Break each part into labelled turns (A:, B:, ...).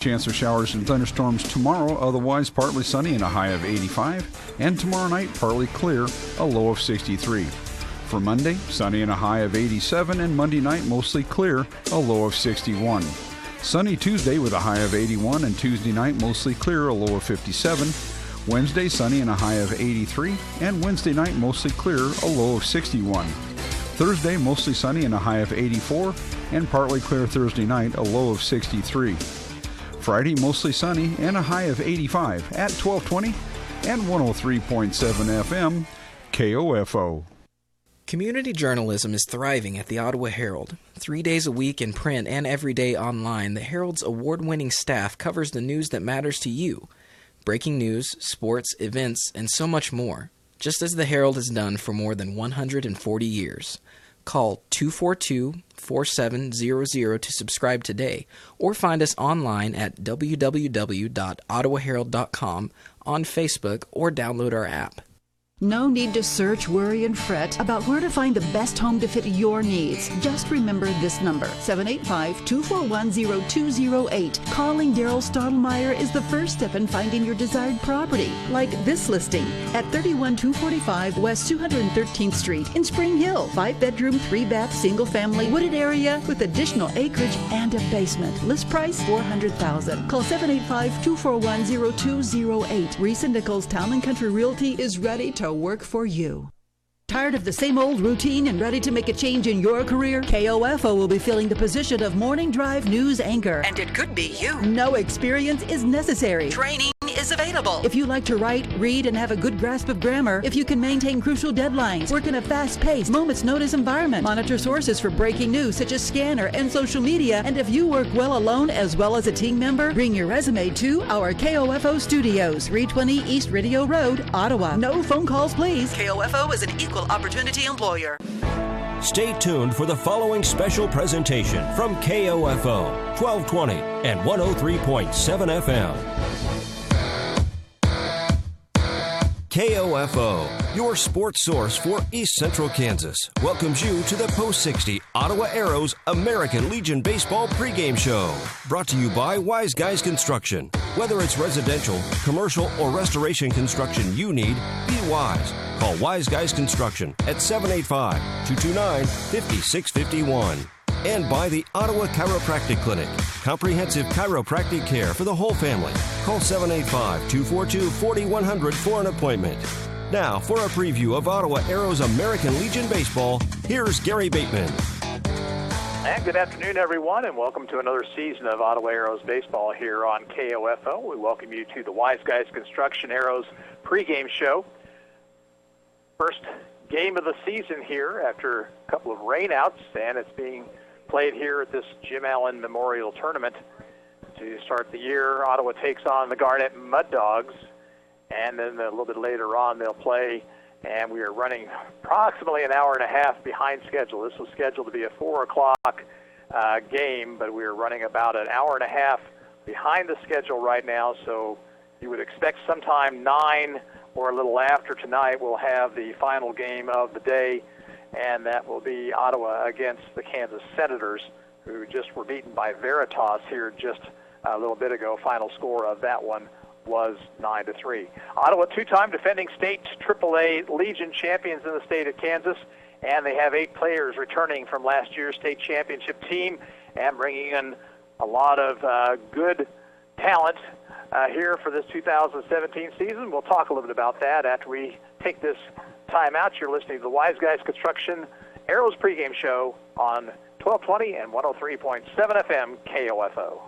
A: Chance of showers and thunderstorms tomorrow, otherwise partly sunny and a high of 85. And tomorrow night, partly clear, a low of 63. For Monday, sunny and a high of 87, and Monday night, mostly clear, a low of 61. Sunny Tuesday with a high of 81, and Tuesday night, mostly clear, a low of 57. Wednesday, sunny and a high of 83, and Wednesday night, mostly clear, a low of 61. Thursday, mostly sunny and a high of 84, and partly clear Thursday night, a low of 63. Friday, mostly sunny and a high of 85 at 1220 and 103.7 FM, KOFO.
B: Community journalism is thriving at the Ottawa Herald. 3 days a week in print and every day online, the Herald's award-winning staff covers the news that matters to you. Breaking news, sports, events, and so much more, just as the Herald has done for more than 140 years. Call 242-4700 to subscribe today, or find us online at www.ottawaherald.com, on Facebook, or download our app.
C: No need to search, worry, and fret about where to find the best home to fit your needs. Just remember this number, 785-241-0208. Calling Daryl Stottlemyre is the first step in finding your desired property, like this listing at 31245 West 213th Street in Spring Hill. 5-bedroom, 3-bath, single-family, wooded area with additional acreage and a basement. List price, $400,000. Call 785-241-0208. Reese & Nichols Town & Country Realty is ready to work for you. Tired of the same old routine and ready to make a change in your career? KOFO will be filling the position of Morning Drive News Anchor. And it could be you. No experience is necessary. Training is available. If you like to write, read, and have a good grasp of grammar, if you can maintain crucial deadlines, work in a fast-paced, moments notice environment, monitor sources for breaking news such as Scanner and social media, and if you work well alone as well as a team member, bring your resume to our KOFO studios, 320 East Radio Road, Ottawa. No phone calls, please. KOFO is an equal opportunity employer.
D: Stay tuned for the following special presentation from KOFO, 1220 and 103.7 FM. KOFO, your sports source for East Central Kansas, welcomes you to the Post-60 Ottawa Arrows American Legion Baseball pregame show. Brought to you by Wise Guys Construction. Whether it's residential, commercial, or restoration construction you need, be wise. Call Wise Guys Construction at 785-229-5651. And by the Ottawa Chiropractic Clinic, comprehensive chiropractic care for the whole family. Call 785-242-4100 for an appointment. Now, for a preview of Ottawa Arrows American Legion Baseball, here's Gary Bateman.
E: And good afternoon, everyone, and welcome to another season of Ottawa Arrows Baseball here on KOFO. We welcome you to the Wise Guys Construction Arrows pregame show. First game of the season here after a couple of rainouts, and it's being played here at this Jim Allen Memorial Tournament. To start the year, Ottawa takes on the Garnett Mud Dogs, and then a little bit later on they'll play, and we are running approximately an hour and a half behind schedule. This was scheduled to be a 4 o'clock game, but we are running about an hour and a half behind the schedule right now, so you would expect sometime 9 or a little after tonight we'll have the final game of the day, and that will be Ottawa against the Kansas Senators, who just were beaten by Veritas here just a little bit ago. Final score of that one was 9-3. Ottawa, two-time defending state AAA Legion champions in the state of Kansas, and they have 8 players returning from last year's state championship team and bringing in a lot of good talent here for this 2017 season. We'll talk a little bit about that after we take this time out. You're listening to the Wise Guys Construction Arrows pregame show on 1220 and 103.7 FM KOFO.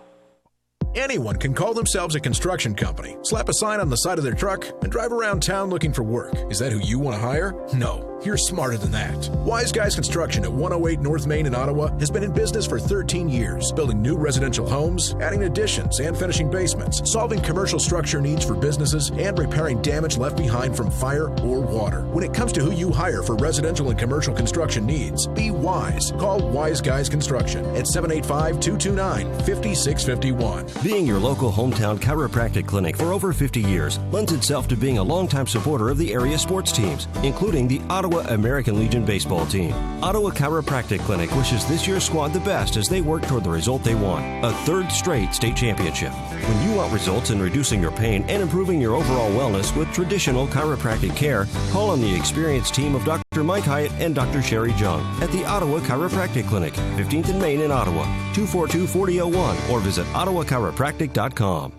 F: Anyone can call themselves a construction company, slap a sign on the side of their truck, and drive around town looking for work. Is that who you want to hire? No, you're smarter than that. Wise Guys Construction at 108 North Main in Ottawa has been in business for 13 years, building new residential homes, adding additions and finishing basements, solving commercial structure needs for businesses, and repairing damage left behind from fire or water. When it comes to who you hire for residential and commercial construction needs, be wise. Call Wise Guys Construction at 785-229-5651.
D: Being your local hometown chiropractic clinic for over 50 years lends itself to being a longtime supporter of the area sports teams, including the Ottawa Ottawa American Legion baseball team. Ottawa Chiropractic Clinic wishes this year's squad the best as they work toward the result they want, a third straight state championship. When you want results in reducing your pain and improving your overall wellness with traditional chiropractic care, call on the experienced team of Dr. Mike Hyatt and Dr. Sherry Jung at the Ottawa Chiropractic Clinic, 15th and Main in Ottawa, 242-4001, or visit ottawachiropractic.com.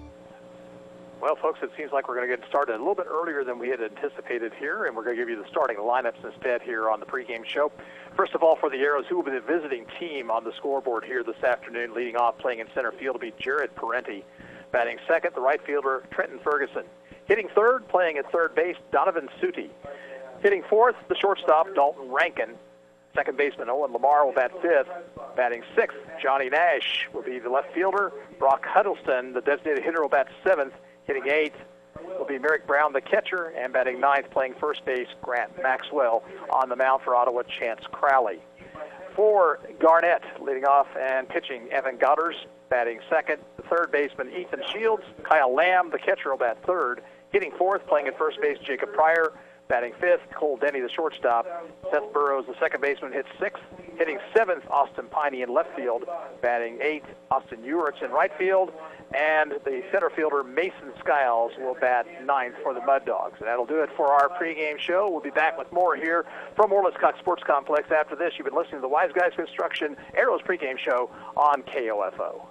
E: Well, folks, it seems like we're going to get started a little bit earlier than we had anticipated here, and we're going to give you the starting lineups instead here on the pregame show. First of all, for the Arrows, who will be the visiting team on the scoreboard here this afternoon, leading off playing in center field will be Jared Parenti. Batting second, the right fielder, Trenton Ferguson. Hitting third, playing at third base, Donovan Suti. Hitting fourth, the shortstop, Dalton Rankin. Second baseman, Owen Lamar, will bat fifth. Batting sixth, Johnny Nash will be the left fielder. Brock Huddleston, the designated hitter, will bat seventh. Hitting eighth will be Merrick Brown, the catcher, and batting ninth, playing first base, Grant Maxwell. On the mound for Ottawa, Chance Crowley. For Garnett, leading off and pitching, Evan Goddard. Batting second, the third baseman, Ethan Shields. Kyle Lamb, the catcher, will bat third. Hitting fourth, playing at first base, Jacob Pryor. Batting fifth, Cole Denny, the shortstop. Seth Burrows, the second baseman, hits sixth. Hitting seventh, Austin Piney in left field. Batting eighth, Austin Uritz in right field. And the center fielder, Mason Skiles, will bat ninth for the Mud Dogs. And that'll do it for our pregame show. We'll be back with more here from Orleans Cox Sports Complex. After this, you've been listening to the Wise Guys Construction Arrows pregame show on KOFO.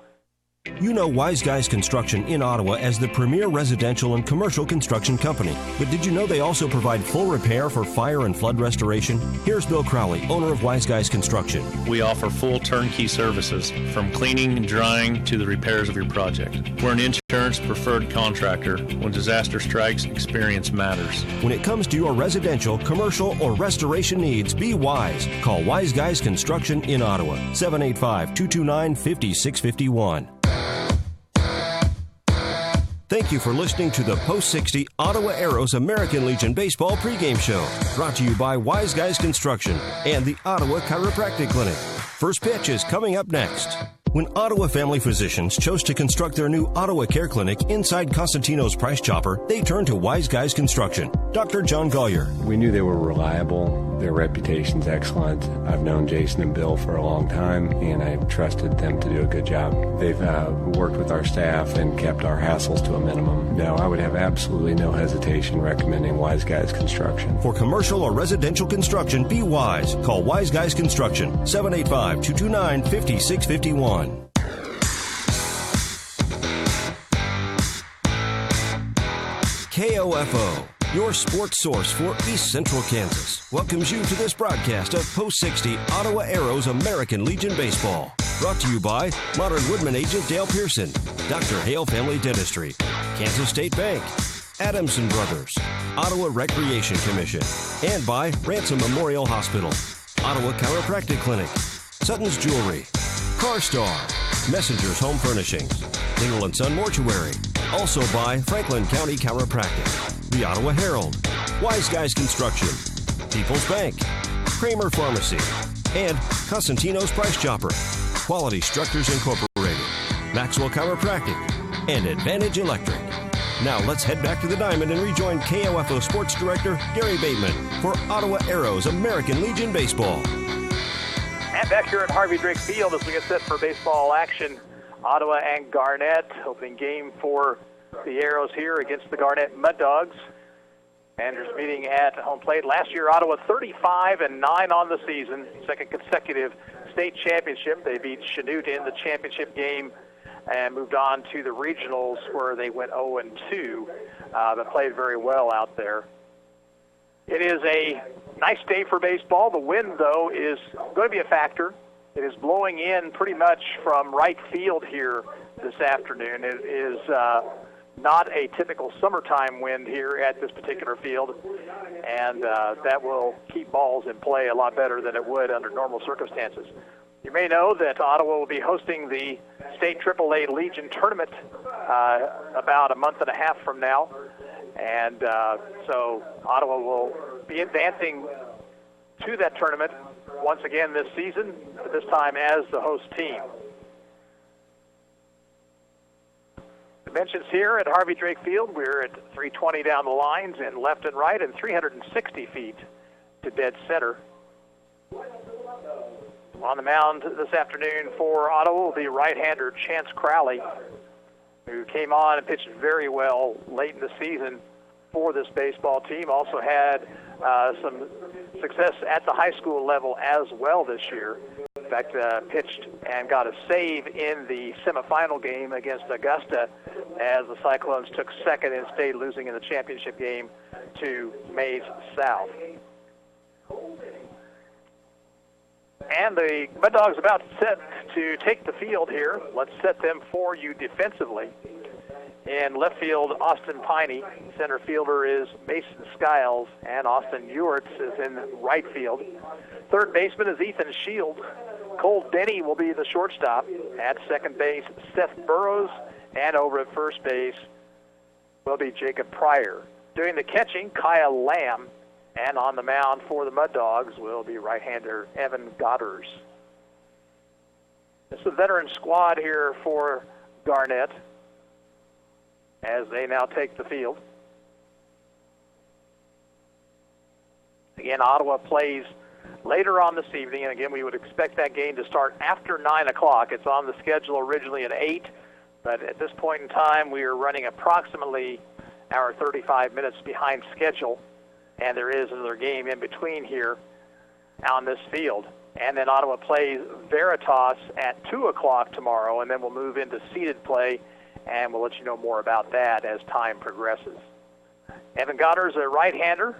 D: You know Wise Guys Construction in Ottawa as the premier residential and commercial construction company. But did you know they also provide full repair for fire and flood restoration? Here's Bill Crowley, owner of Wise Guys Construction.
G: We offer full turnkey services, from cleaning and drying to the repairs of your project. We're an insurance preferred contractor. When disaster strikes, experience matters.
D: When it comes to your residential, commercial, or restoration needs, be wise. Call Wise Guys Construction in Ottawa, 785-229-5651. Thank you for listening to the Post 60 Ottawa Arrows American Legion Baseball pregame show, brought to you by Wise Guys Construction and the Ottawa Chiropractic Clinic. First pitch is coming up next. When Ottawa family physicians chose to construct their new Ottawa Care Clinic inside Costantino's Price Chopper, they turned to Wise Guys Construction. Dr. John Gollier.
H: We knew they were reliable. Their reputation's excellent. I've known Jason and Bill for a long time, and I've trusted them to do a good job. They've worked with our staff and kept our hassles to a minimum. No, I would have absolutely no hesitation recommending Wise Guys Construction.
D: For commercial or residential construction, be wise. Call Wise Guys Construction, 785-229-5651. KOFO, your sports source for East Central Kansas, welcomes you to this broadcast of Post 60 Ottawa Arrows American Legion Baseball. Brought to you by Modern Woodman agent Dale Pearson, Dr. Hale Family Dentistry, Kansas State Bank, Adamson Brothers, Ottawa Recreation Commission, and by Ransom Memorial Hospital, Ottawa Chiropractic Clinic, Sutton's Jewelry, CarStar, Messenger's Home Furnishings, Dingle & Son Mortuary, also by Franklin County Chiropractic, the Ottawa Herald, Wise Guys Construction, People's Bank, Kramer Pharmacy, and Costantino's Price Chopper, Quality Structures Incorporated, Maxwell Chiropractic, and Advantage Electric. Now let's head back to the Diamond and rejoin KOFO Sports Director Gary Bateman for Ottawa Arrows American Legion Baseball.
E: And back here at Harvey Drake Field as we get set for baseball action. Ottawa and Garnett, opening game for the Arrows here against the Garnett Mud Dogs. Andrews meeting at home plate. Last year, Ottawa 35-9 on the season, second consecutive state championship. They beat Chanute in the championship game and moved on to the regionals where they went 0-2, but played very well out there. It is a nice day for baseball. The wind, though, is going to be a factor. It is blowing in pretty much from right field here this afternoon. It is not a typical summertime wind here at this particular field, and that will keep balls in play a lot better than it would under normal circumstances. You may know that Ottawa will be hosting the State AAA Legion Tournament about a month and a half from now, and so Ottawa will be advancing to that tournament once again this season, but this time as the host team. Dimensions here at Harvey Drake Field, we're at 320 down the lines in left and right and 360 feet to dead center. On the mound this afternoon for Ottawa will be right-hander Chance Crowley, who came on and pitched very well late in the season for this baseball team. Also had some success at the high school level as well this year. In fact, pitched and got a save in the semifinal game against Augusta as the Cyclones took second and stayed losing in the championship game to Maize South. And the Mud Dogs about set to take the field here. Let's set them for you defensively. In left field, Austin Piney. Center fielder is Mason Skiles, and Austin Ewerts is in right field. Third baseman is Ethan Shields. Cole Denny will be the shortstop. At second base, Seth Burrows, and over at first base will be Jacob Pryor. Doing the catching, Kyle Lamb. And on the mound for the Mud Dogs will be right-hander Evan Godders. This is a veteran squad here for Garnett as they now take the field. Again, Ottawa plays later on this evening, and again, we would expect that game to start after 9 o'clock. It's on the schedule originally at 8, but at this point in time, we are running approximately hour 35 minutes behind schedule. And there is another game in between here on this field. And then Ottawa plays Veritas at 2 o'clock tomorrow, and then we'll move into seeded play, and we'll let you know more about that as time progresses. Evan Goddard's a right-hander.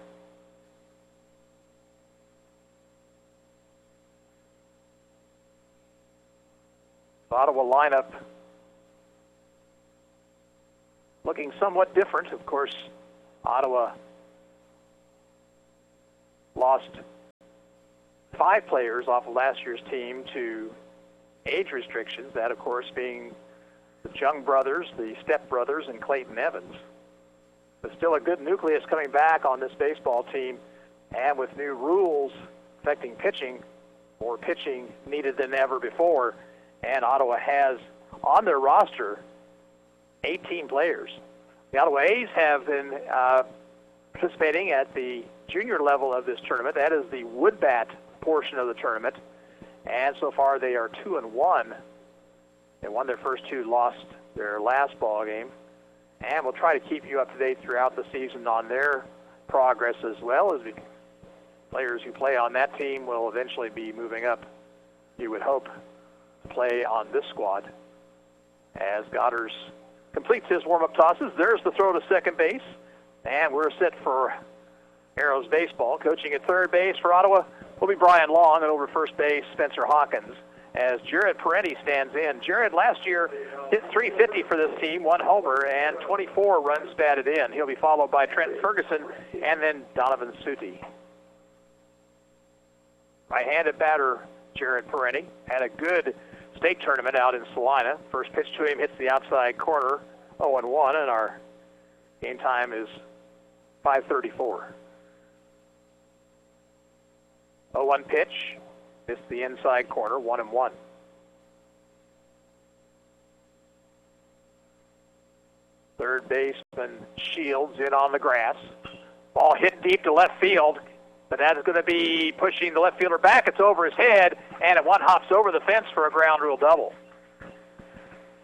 E: The Ottawa lineup looking somewhat different. Of course, Ottawa lost 5 players off of last year's team to age restrictions, that, of course, being the Jung brothers, the Step brothers, and Clayton Evans. But still a good nucleus coming back on this baseball team, and with new rules affecting pitching, more pitching needed than ever before, and Ottawa has on their roster 18 players. The Ottawa A's have been participating at the junior level of this tournament. That is the Woodbat portion of the tournament. And so far they are 2-1. They won their first 2, lost their last ball game. And we'll try to keep you up to date throughout the season on their progress, as well as the players who play on that team will eventually be moving up, you would hope, to play on this squad. As Godders completes his warm-up tosses, there's the throw to second base. And we're set for Arrows baseball. Coaching at third base for Ottawa will be Brian Long, and over first base, Spencer Hawkins, as Jared Parenti stands in. Jared last year hit .350 for this team, 1 homer, and 24 runs batted in. He'll be followed by Trenton Ferguson and then Donovan Suti. Right-handed batter Jared Parenti had a good state tournament out in Salina. First pitch to him hits the outside corner, 0-1, and our game time is 5:34. 0-1 pitch, missed the inside corner, 1-1. Third baseman Shields in on the grass. Ball hit deep to left field, but that is going to be pushing the left fielder back. It's over his head, and it one hops over the fence for a ground rule double.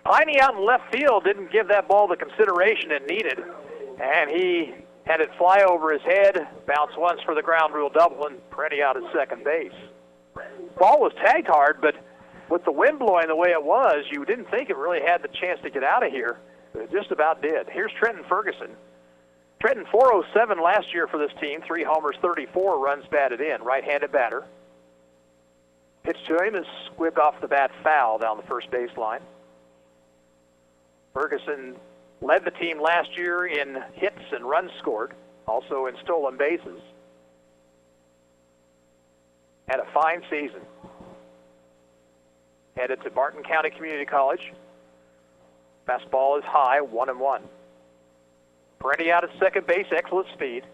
E: Piney out in left field didn't give that ball the consideration it needed, and he had it fly over his head, bounce once for the ground rule double, and Parenti out at second base. Ball was tagged hard, but with the wind blowing the way it was, you didn't think it really had the chance to get out of here, but it just about did. Here's Trenton Ferguson. Trenton, 407 last year for this team, 3 homers, 34 runs batted in, right-handed batter. Pitch to him is squibbed off the bat foul down the first baseline. Ferguson led the team last year in hits and runs scored, also in stolen bases. Had a fine season. Headed to Barton County Community College. Fastball is high, 1-1. Parenti out at second base, excellent speed.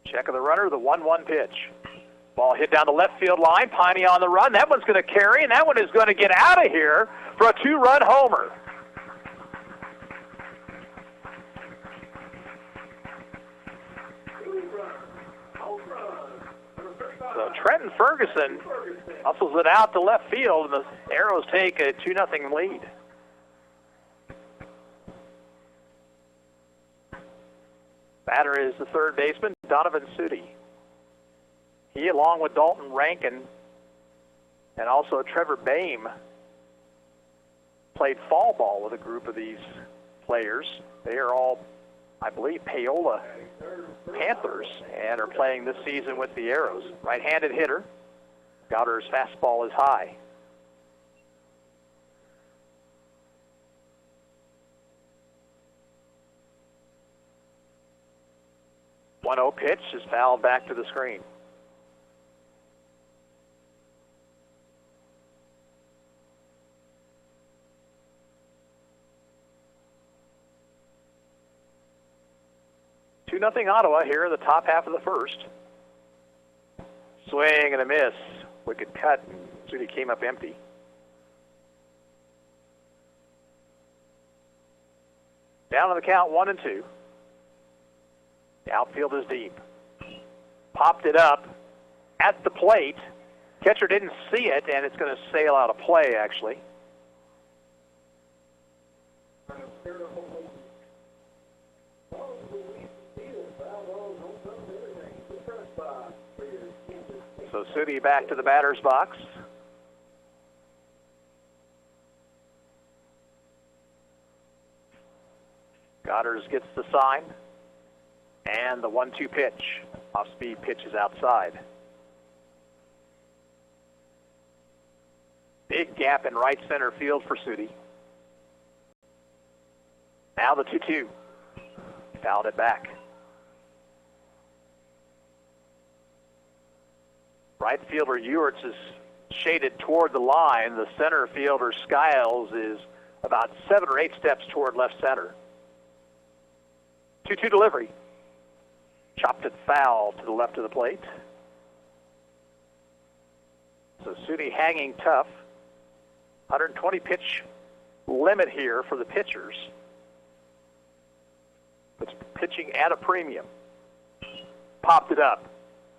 E: Check of the runner, the 1-1 pitch. Ball hit down the left field line. Piney on the run. That one's going to carry, and that one is going to get out of here for a 2-run homer. So Trenton Ferguson hustles it out to left field, and the Arrows take a 2-0 lead. Batter is the third baseman, Donovan Sudi. He, along with Dalton Rankin and also Trevor Boehm, played fall ball with a group of these players. They are all, I believe, Paola Panthers and are playing this season with the Arrows. Right-handed hitter. Goddard's fastball is high. The 1-0 pitch is fouled back to the screen. Nothing Ottawa here in the top half of the first. Swing and a miss. Wicked cut. Sudi came up empty. Down on the count, 1-2. The outfield is deep. Popped it up at the plate. Catcher didn't see it, and it's going to sail out of play, actually. So Sudi back to the batter's box. Goddard gets the sign. And the 1-2 pitch. Off-speed pitch is outside. Big gap in right center field for Sudi. Now the 2-2. Fouled it back. Right fielder Ewerts is shaded toward the line. The center fielder Skiles is about 7 or 8 steps toward left center. 2-2 delivery. Chopped it foul to the left of the plate. So Sudi hanging tough. 120 pitch limit here for the pitchers. It's pitching at a premium. Popped it up.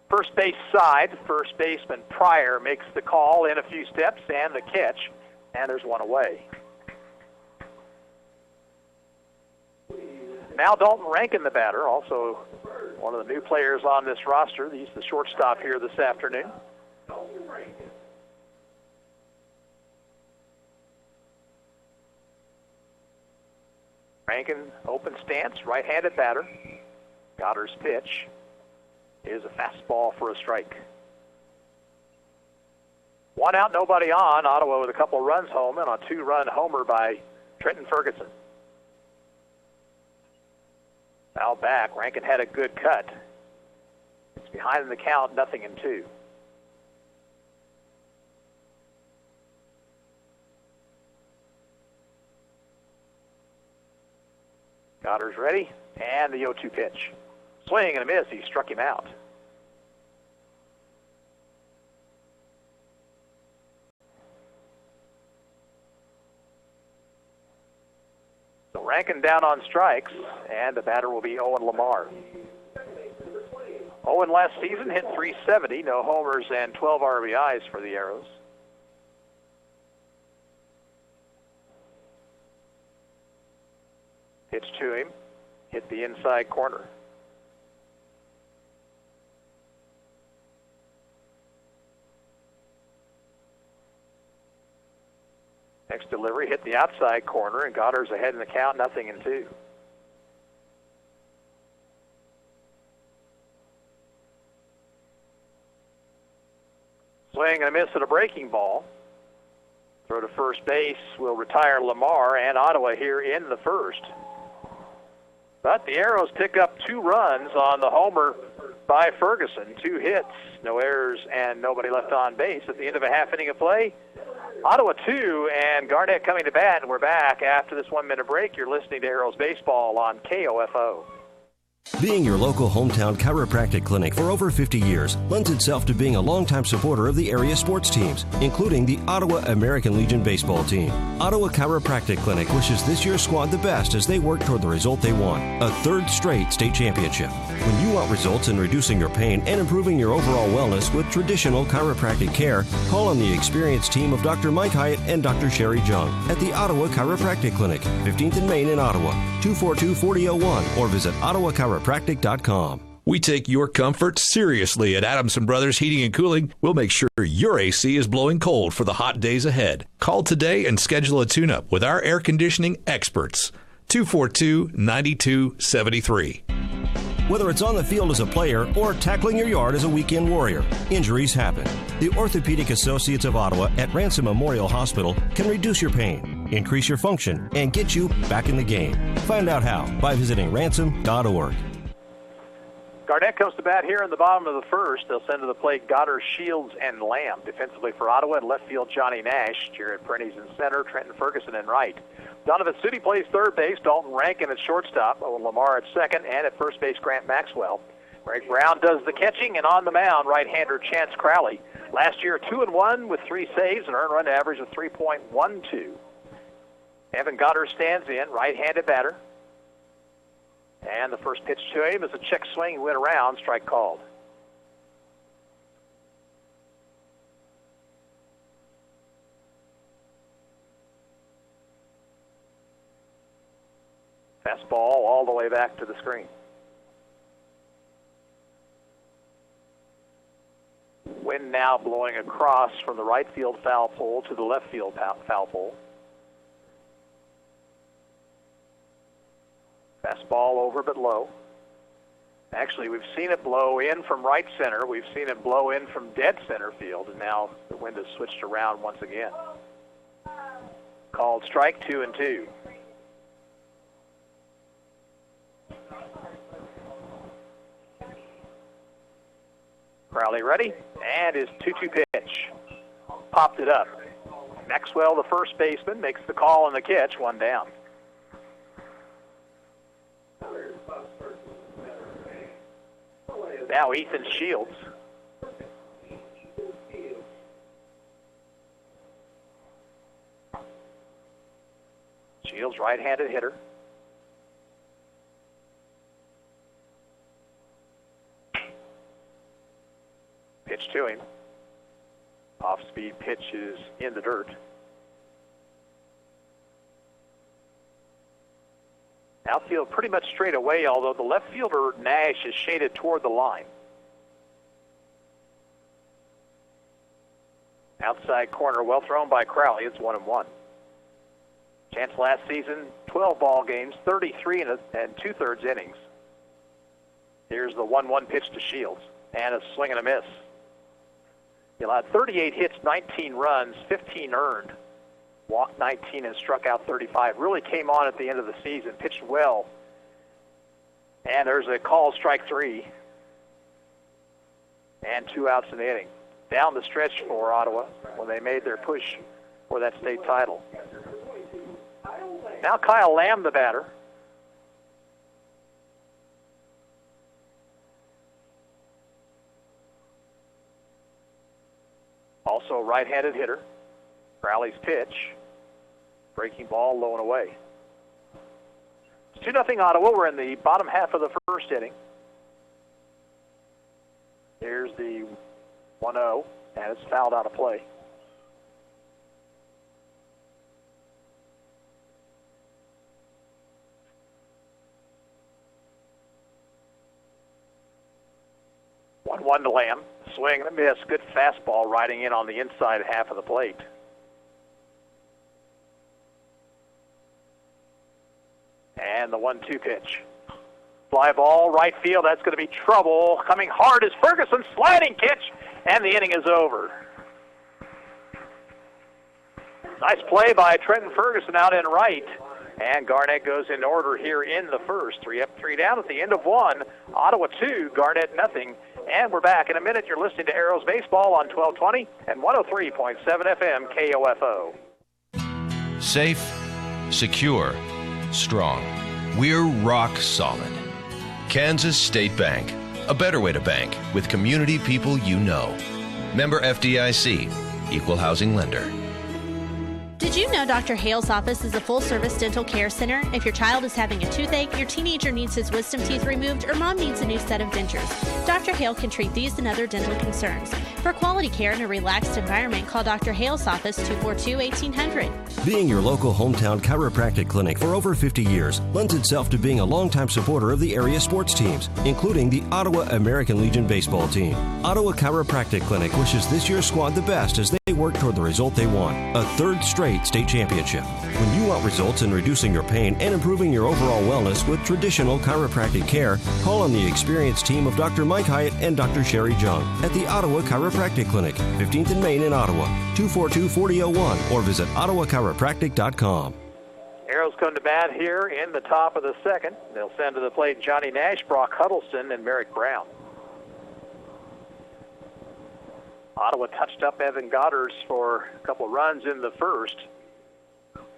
E: First base side, first baseman Pryor makes the call in a few steps and the catch, and there's one away. Now Dalton Rankin, the batter, also one of the new players on this roster. He's the shortstop here this afternoon. Rankin, open stance, right-handed batter. Goddard's pitch is a fastball for a strike. 1 out, nobody on. Ottawa with a couple runs home and a 2-run homer by Trenton Ferguson. Foul back. Rankin had a good cut. It's behind in the count, 0-2. Goddard's ready, and the 0-2 pitch. Swing and a miss. He struck him out. So Rankin down on strikes, and the batter will be Owen Lamar. Owen last season hit .370, no homers and 12 RBIs for the Arrows. Pitch to him, hit the inside corner. Next delivery hit the outside corner, and Goddard's ahead in the count, 0-2. Swing and a miss at a breaking ball. Throw to first base will retire Lamar and Ottawa here in the first. But the Arrows pick up 2 runs on the homer by Ferguson. 2 hits, no errors, and nobody left on base at the end of a half inning of play. Ottawa 2 and Garnett coming to bat, and we're back after this 1-minute break. You're listening to Arrows Baseball on KOFO.
D: Being your local hometown chiropractic clinic for over 50 years lends itself to being a longtime supporter of the area sports teams, including the Ottawa American Legion baseball team. Ottawa Chiropractic Clinic wishes this year's squad the best as they work toward the result they want, a 3rd straight state championship. When you want results in reducing your pain and improving your overall wellness with traditional chiropractic care, call on the experienced team of Dr. Mike Hyatt and Dr. Sherry Jung at the Ottawa Chiropractic Clinic, 15th and Main in Ottawa, 242-4001, or visit ottawachiropractic.com.
I: We take your comfort seriously at Adamson Brothers Heating and Cooling. We'll make sure your AC is blowing cold for the hot days ahead. Call today and schedule a tune-up with our air conditioning experts. 242-9273.
D: Whether it's on the field as a player or tackling your yard as a weekend warrior, injuries happen. The Orthopedic Associates of Ottawa at Ransom Memorial Hospital can reduce your pain, increase your function, and get you back in the game. Find out how by visiting ransom.org.
E: Garnett comes to bat here in the bottom of the first. They'll send to the plate Goddard, Shields, and Lamb. Defensively for Ottawa, in left field, Johnny Nash. Jared Prentice in center, Trenton Ferguson in right. Donovan Studi plays third base, Dalton Rankin at shortstop, Owen Lamar at second, and at first base, Grant Maxwell. Greg Brown does the catching, and on the mound, right-hander Chance Crowley. Last year, 2-1 with 3 saves, an earned run average of 3.12. Evan Goddard stands in, right-handed batter. And the first pitch to him is a check swing. He went around, strike called. Fastball all the way back to the screen. Wind now blowing across from the right field foul pole to the left field foul pole. Fastball over but low. Actually, we've seen it blow in from right center. We've seen it blow in from dead center field, and now the wind has switched around once again. Called strike 2-2. Crowley ready, and his 2-2 pitch. Popped it up. Maxwell, the first baseman, makes the call and the catch, one down. Now Ethan Shields. Shields, right-handed hitter. Pitch to him. Off-speed pitch is in the dirt. Outfield pretty much straight away, although the left fielder, Nash, is shaded toward the line. Outside corner, well thrown by Crowley. It's 1-1. Chance last season, 12 ball games, 33 and 2/3 innings. Here's the 1-1 pitch to Shields, and a swing and a miss. He allowed 38 hits, 19 runs, 15 earned. Walked 19 and struck out 35. Really came on at the end of the season. Pitched well. And there's a call, strike 3. And 2 outs in the inning. Down the stretch for Ottawa when they made their push for that state title. Now Kyle Lamb, the batter. Also a right-handed hitter. Crowley's pitch. Breaking ball, low and away. It's 2-0 Ottawa. We're in the bottom half of the first inning. Here's the 1-0, and it's fouled out of play. One to Lamb. Swing and a miss. Good fastball riding in on the inside half of the plate. And the 1-2 pitch. Fly ball, right field. That's going to be trouble. Coming hard is Ferguson. Sliding catch, and the inning is over. Nice play by Trenton Ferguson out in right. And Garnett goes in order here in the first. 3 up, 3 down at the end of 1. Ottawa 2, Garnett nothing. And we're back in a minute. You're listening to Arrows Baseball on 1220 and 103.7 FM KOFO.
J: Safe, secure, strong. We're rock solid. Kansas State Bank. A better way to bank with community people you know. Member FDIC. Equal housing lender.
K: Did you know Dr. Hale's office is a full-service dental care center? If your child is having a toothache, your teenager needs his wisdom teeth removed, or mom needs a new set of dentures, Dr. Hale can treat these and other dental concerns. For quality care in a relaxed environment, call Dr. Hale's office 242-1800.
D: Being your local hometown chiropractic clinic for over 50 years lends itself to being a longtime supporter of the area sports teams, including the Ottawa American Legion baseball team. Ottawa Chiropractic Clinic wishes this year's squad the best as they work toward the result they want, a third straight state championship. When you want results in reducing your pain and improving your overall wellness with traditional chiropractic care, call on the experienced team of Dr. Mike Hyatt and Dr. Sherry Jung at the Ottawa Chiropractic Clinic, 15th and Main in Ottawa, 242-4001, or visit ottawachiropractic.com.
E: Arrows come to bat here in the top of the second. They'll send to the plate Johnny Nash, Brock Huddleston, and Merrick Brown. Ottawa touched up Evan Goddard for a couple of runs in the first.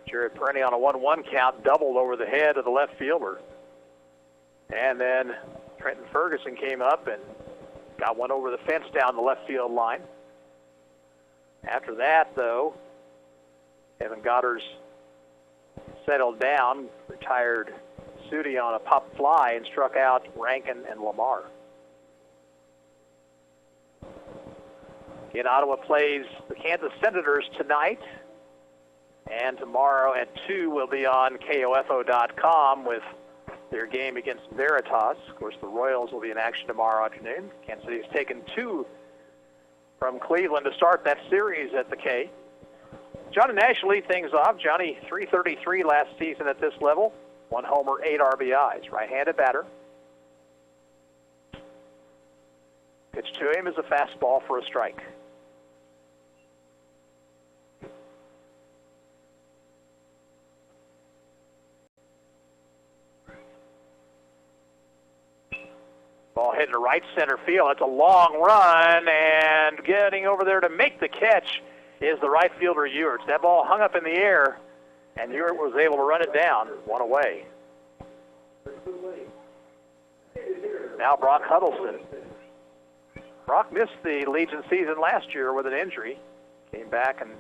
E: Jared Perny on a 1-1 count doubled over the head of the left fielder. And then Trenton Ferguson came up and got one over the fence down the left field line. After that, though, Evan Goddard's settled down, retired Sudi on a pop fly, and struck out Rankin and Lamar. Again, Ottawa plays the Kansas Senators tonight, and tomorrow at 2 will be on KOFO.com with their game against Veritas. Of course, the Royals will be in action tomorrow afternoon. Kansas City has taken 2 from Cleveland to start that series at the K. Johnny Nash lead things off. Johnny, .333 last season at this level. 1 homer, 8 RBIs. Right-handed batter. Pitch to him is a fastball for a strike. Ball hit to right center field. That's a long run, and getting over there to make the catch is the right fielder, Ewert. That ball hung up in the air, and Ewert was able to run it down, 1 away. Now Brock Huddleston. Brock missed the Legion season last year with an injury. Came back and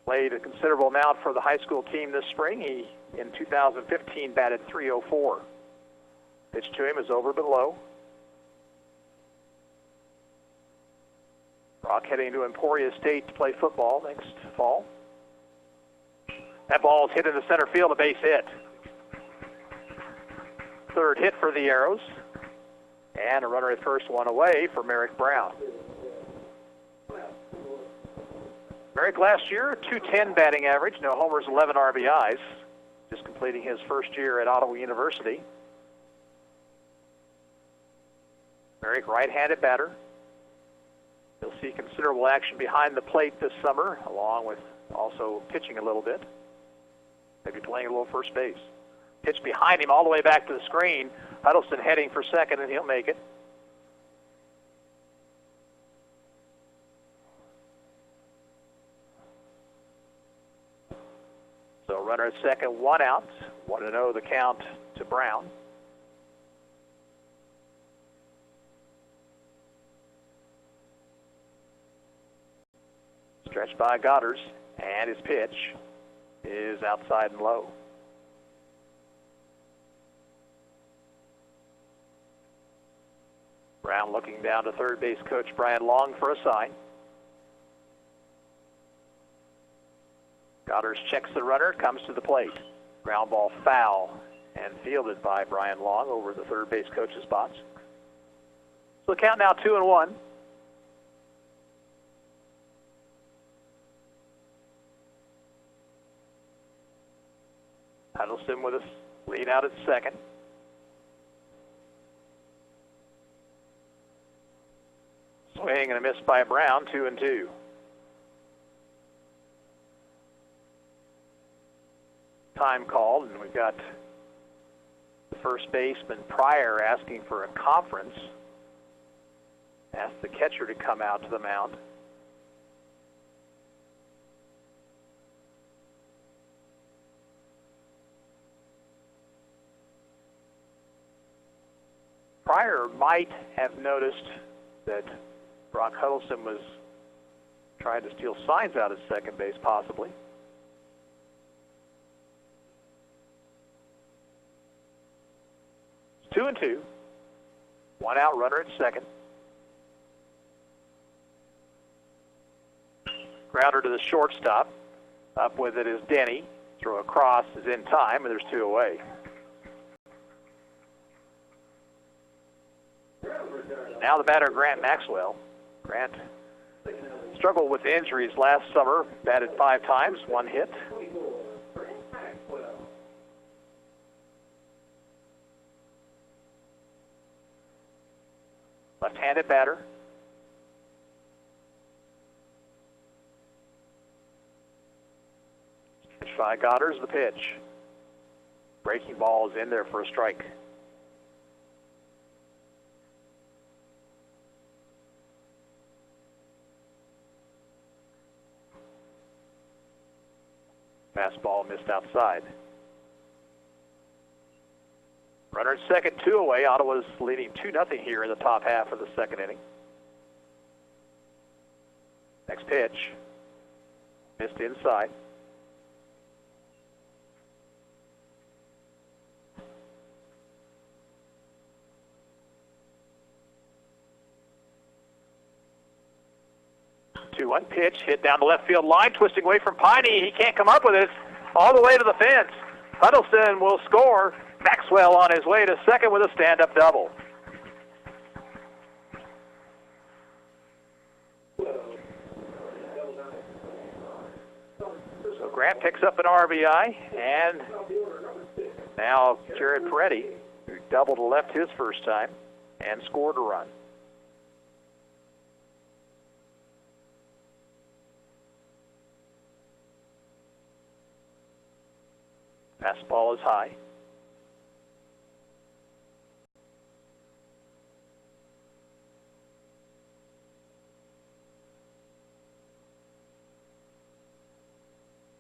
E: played a considerable amount for the high school team this spring. He, in 2015, batted .304. Pitch to him is over but low. Brock heading to Emporia State to play football next fall. That ball is hit into center field, a base hit. Third hit for the Arrows. And a runner at first, 1 away for Merrick Brown. Merrick last year, .210 batting average, no homers, 11 RBIs. Just completing his first year at Ottawa University. Merrick, right-handed batter. You'll see considerable action behind the plate this summer, along with also pitching a little bit. Maybe playing a little first base. Pitch behind him all the way back to the screen. Huddleston heading for second, and he'll make it. So runner at second, 1 out. 1-0 the count to Brown. Stretched by Goddard, and his pitch is outside and low. Brown looking down to third base coach Brian Long for a sign. Goddard checks the runner, comes to the plate. Ground ball foul and fielded by Brian Long over the third base coach's box. So the count now 2-1. Huddleston with us, lead out at second. Swing and a miss by Brown, 2-2. Time called, and we've got the first baseman Pryor asking for a conference. Asked the catcher to come out to the mound. Pryor might have noticed that Brock Huddleston was Tried to steal signs out at second base, possibly. It's 2-2. One out, runner at second. Grounder to the shortstop. Up with it is Denny. Throw across is in time, and there's 2 away. Now the batter, Grant Maxwell. Grant struggled with injuries last summer. Batted 5 times, 1 hit. Left-handed batter. Pitch by Goddard's the pitch. Breaking ball is in there for a strike. Fastball missed outside. Runner at second, 2 away. Ottawa's leading 2-0 here in the top half of the second inning. Next pitch. Missed inside. One pitch hit down the left field line, twisting away from Piney. He can't come up with it. All the way to the fence. Huddleston will score. Maxwell on his way to second with a stand-up double. So Grant picks up an RBI, and now Jared Peretti, who doubled to left his first time and scored a run. Fastball is high.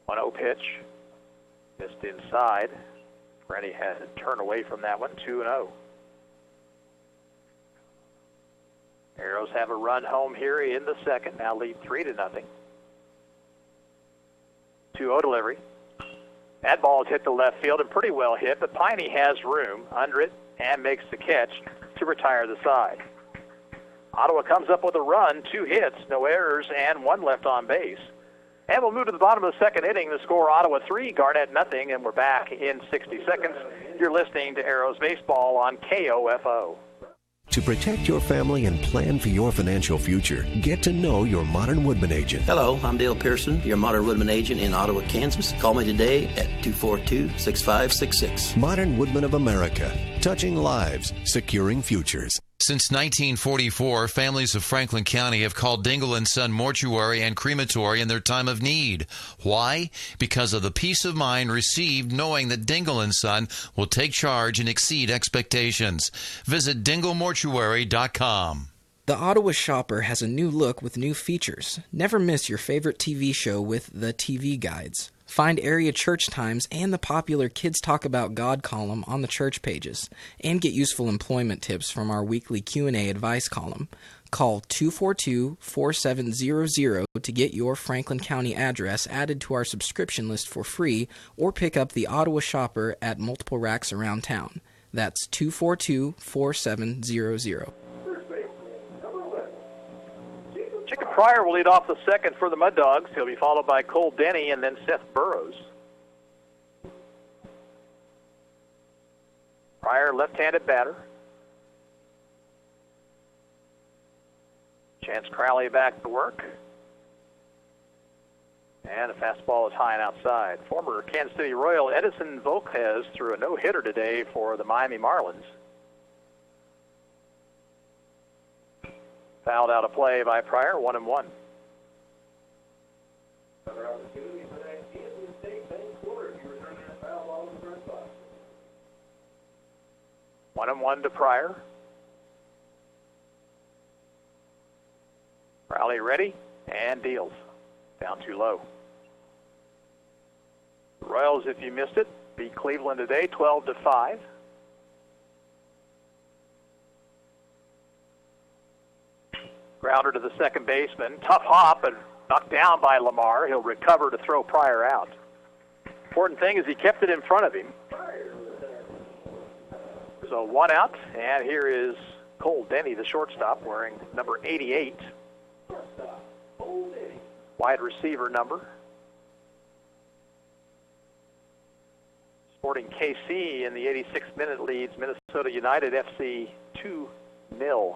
E: One 0 pitch. Missed inside. Freddie had to turn away from that one. 2-0. Arrows have a run home here in the second. Now lead 3-0. 2-0 delivery. That ball is hit to left field and pretty well hit, but Piney has room under it and makes the catch to retire the side. Ottawa comes up with a run, 2 hits, no errors, and 1 left on base. And we'll move to the bottom of the second inning. The score, Ottawa 3, Garnett 0, and we're back in 60 seconds. You're listening to Arrows Baseball on KOFO.
D: To protect your family and plan for your financial future, get to know your Modern Woodman agent.
L: Hello, I'm Dale Pearson, your Modern Woodman agent in Ottawa, Kansas. Call me today at 242-6566.
D: Modern Woodman of America, touching lives, securing futures.
M: Since 1944, families of Franklin County have called Dingle & Son Mortuary and Crematory in their time of need. Why? Because of the peace of mind received knowing that Dingle & Son will take charge and exceed expectations. Visit dinglemortuary.com.
B: The Ottawa Shopper has a new look with new features. Never miss your favorite TV show with the TV guides. Find area church times and the popular Kids Talk About God column on the church pages, and get useful employment tips from our weekly Q&A advice column. Call 242-4700 to get your Franklin County address added to our subscription list for free, or pick up the Ottawa Shopper at multiple racks around town. That's 242-4700.
E: Chicken Pryor will lead off the second for the Mud Dogs. He'll be followed by Cole Denny and then Seth Burrows. Pryor, left-handed batter. Chance Crowley back to work. And the fastball is high and outside. Former Kansas City Royal Edison Volquez threw a no-hitter today for the Miami Marlins. Fouled out a play by Pryor, 1-1. 1-1 to Pryor. Crowley ready and deals. Down too low. The Royals, if you missed it, beat Cleveland today, 12-5. Grounder to the second baseman. Tough hop, and Knocked down by Lamar. He'll recover to throw Pryor out. Important thing is he kept it in front of him. So 1 out, and here is Cole Denny, the shortstop, wearing number 88. Wide receiver number. Sporting KC in the 86th minute leads Minnesota United FC 2-0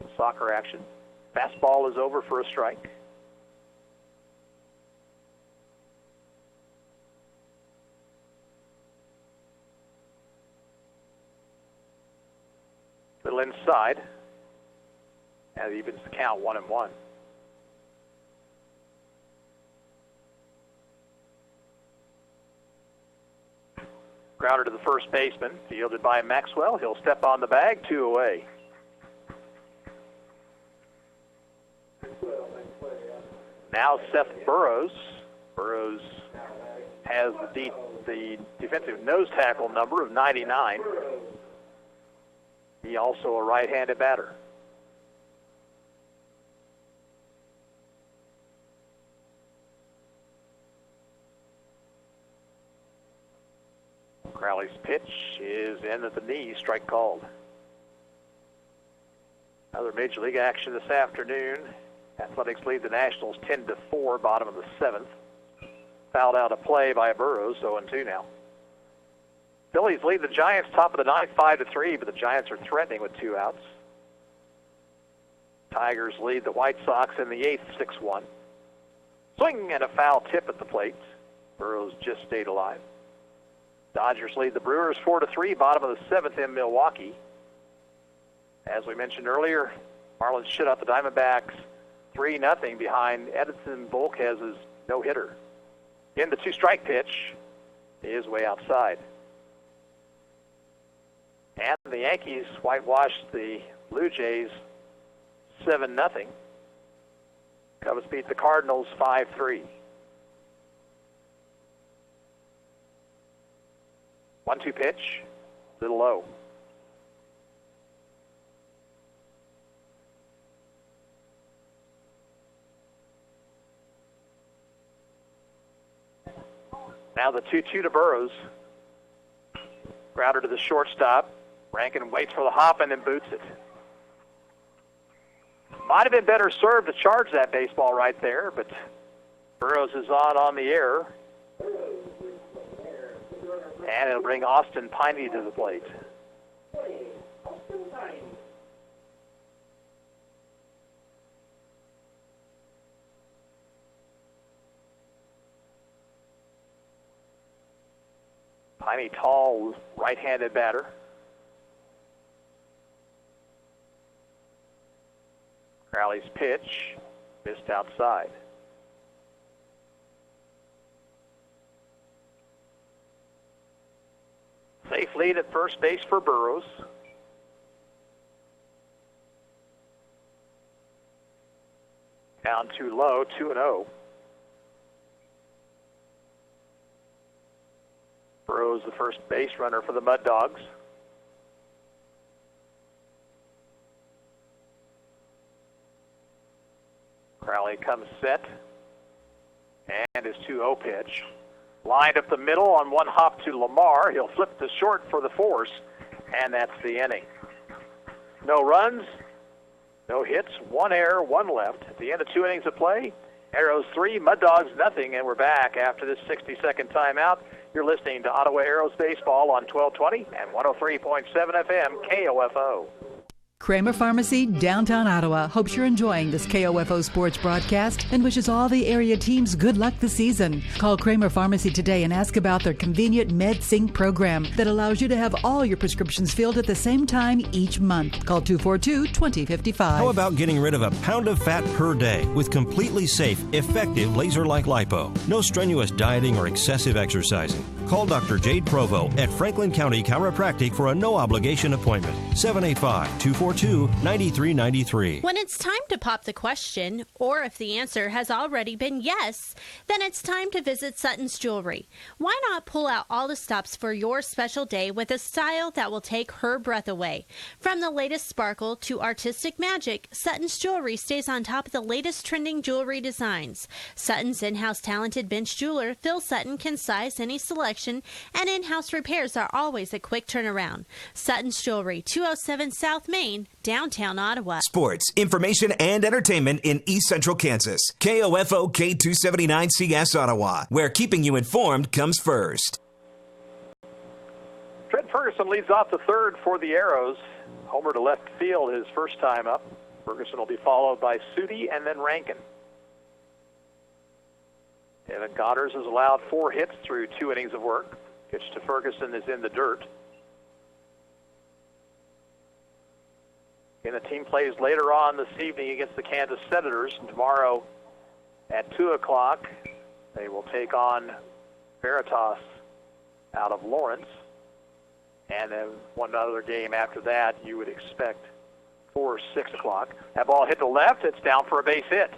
E: in soccer action. Fastball is over for a strike. Little inside. And it evens the count 1-1. Grounder to the first baseman, fielded by Maxwell. He'll step on the bag, 2 away. Now Seth Burrows. Burrows has the defensive nose tackle number of 99. He also a right-handed batter. Crowley's pitch is in at the knee, strike called. Another Major League action this afternoon. Athletics lead the Nationals 10-4, bottom of the 7th. Fouled out a play by Burrows, 0-2 now. Phillies lead the Giants top of the 9th, 5-3, but the Giants are threatening with 2 outs. Tigers lead the White Sox in the 8th, 6-1. Swing and a foul tip at the plate. Burrows just stayed alive. Dodgers lead the Brewers 4-3, bottom of the 7th in Milwaukee. As we mentioned earlier, Marlins shut out the Diamondbacks 3-0 behind Edinson Volquez's no-hitter. In the 2-strike pitch is way outside. And the Yankees whitewashed the Blue Jays 7-0. Cubs beat the Cardinals 5-3. 1-2 pitch, little low. Now the 2-2 to Burrows. Grounder to the shortstop. Rankin waits for the hop and then boots it. Might have been better served to charge that baseball right there, but Burrows is on the air. And it'll bring Austin Piney to the plate. Piney, tall, right-handed batter. Crowley's pitch missed outside. Safe lead at first base for Burrows. Down too low, 2-0. Burrows, the first base runner for the Mud Dogs. Crowley comes set. And his 2-0 pitch. Lined up the middle on one hop to Lamar. He'll flip to short for the force, and that's the inning. No runs, no hits, 1 error, 1 left. At the end of 2 innings of play, Arrows 3, Mud Dogs nothing, and we're back after this 60-second timeout. You're listening to Ottawa Arrows Baseball on 1220 and 103.7 FM KOFO.
C: Kramer Pharmacy, downtown Ottawa, hopes you're enjoying this KOFO sports broadcast and wishes all the area teams good luck this season. Call Kramer Pharmacy today and ask about their convenient MedSync program that allows you to have all your prescriptions filled at the same time each month. Call 242-2055.
D: How about getting rid of a pound of fat per day with completely safe, effective laser-like lipo? No strenuous dieting or excessive exercising. Call Dr. Jade Provo at Franklin County Chiropractic for a no-obligation appointment. 785-242 642-9393.
K: When it's time to pop the question, or if the answer has already been yes, then it's time to visit Sutton's Jewelry. Why not pull out all the stops for your special day with a style that will take her breath away? From the latest sparkle to artistic magic, Sutton's Jewelry stays on top of the latest trending jewelry designs. Sutton's in-house talented bench jeweler, Phil Sutton, can size any selection, and in-house repairs are always a quick turnaround. Sutton's Jewelry, 207 South Main, downtown Ottawa.
N: Sports, information, and entertainment in East Central Kansas. KOFO K279CS Ottawa, where keeping you informed comes first.
E: Trent Ferguson leads off the third for the Arrows. Homer to left field his first time up. Ferguson will be followed by Sudi and then Rankin. Evan Goddard has allowed 4 hits through 2 innings of work. Pitch to Ferguson is in the dirt. And the team plays later on this evening against the Kansas Senators. And tomorrow at 2 o'clock, they will take on Veritas out of Lawrence. And then one other game after that you would expect for 6 o'clock. That ball hit the left. It's down for a base hit.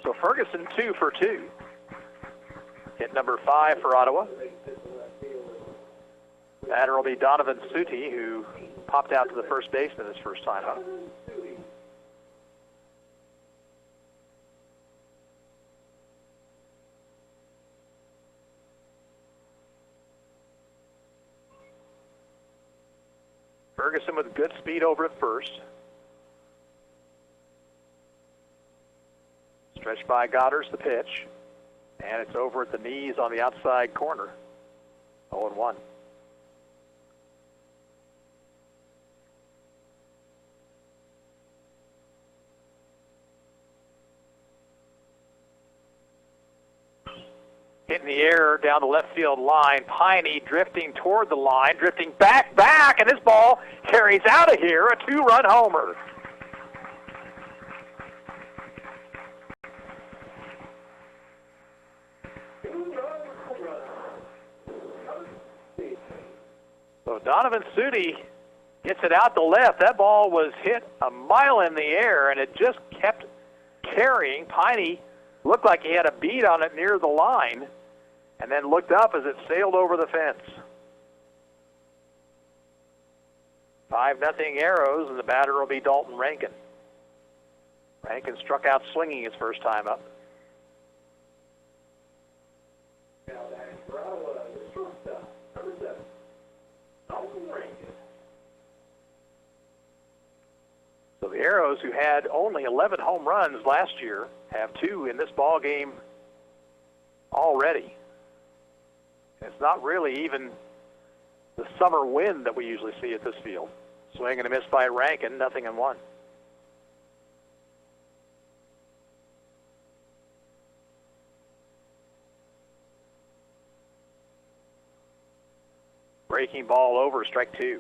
E: So Ferguson 2 for 2. Hit number 5 for Ottawa. Batter will be Donovan Suti, who popped out to the first baseman his first time up. Ferguson with good speed over at first. Stretched by Goddard's the pitch. And it's over at the knees on the outside corner. 0-1. Hit in the air down the left field line. Piney drifting toward the line, drifting back, and this ball carries out of here, a 2-run homer. So Donovan Sudi gets it out the left. That ball was hit a mile in the air, and it just kept carrying. Piney looked like he had a bead on it near the line, and then looked up as it sailed over the fence. 5-0 Arrows, and the batter will be Dalton Rankin. Rankin struck out swinging his first time up. So the Arrows, who had only 11 home runs last year, have 2 in this ball game already. It's not really even the summer wind that we usually see at this field. Swing and a miss by Rankin, 0-1. Breaking ball over, strike 2.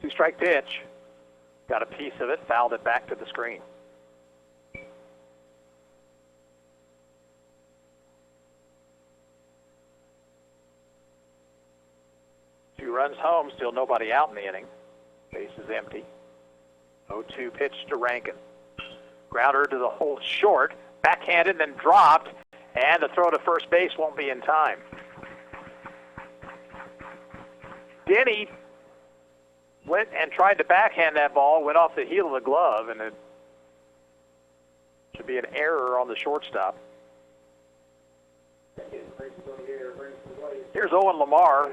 E: Two-strike pitch. Got a piece of it, fouled it back to the screen. Two runs home, still nobody out in the inning. Base is empty. 0-2 pitch to Rankin. Grounder to the hole short, backhanded, then dropped, and the throw to first base won't be in time. Denny went and tried to backhand that ball, went off the heel of the glove, and it should be an error on the shortstop. Here's Owen Lamar.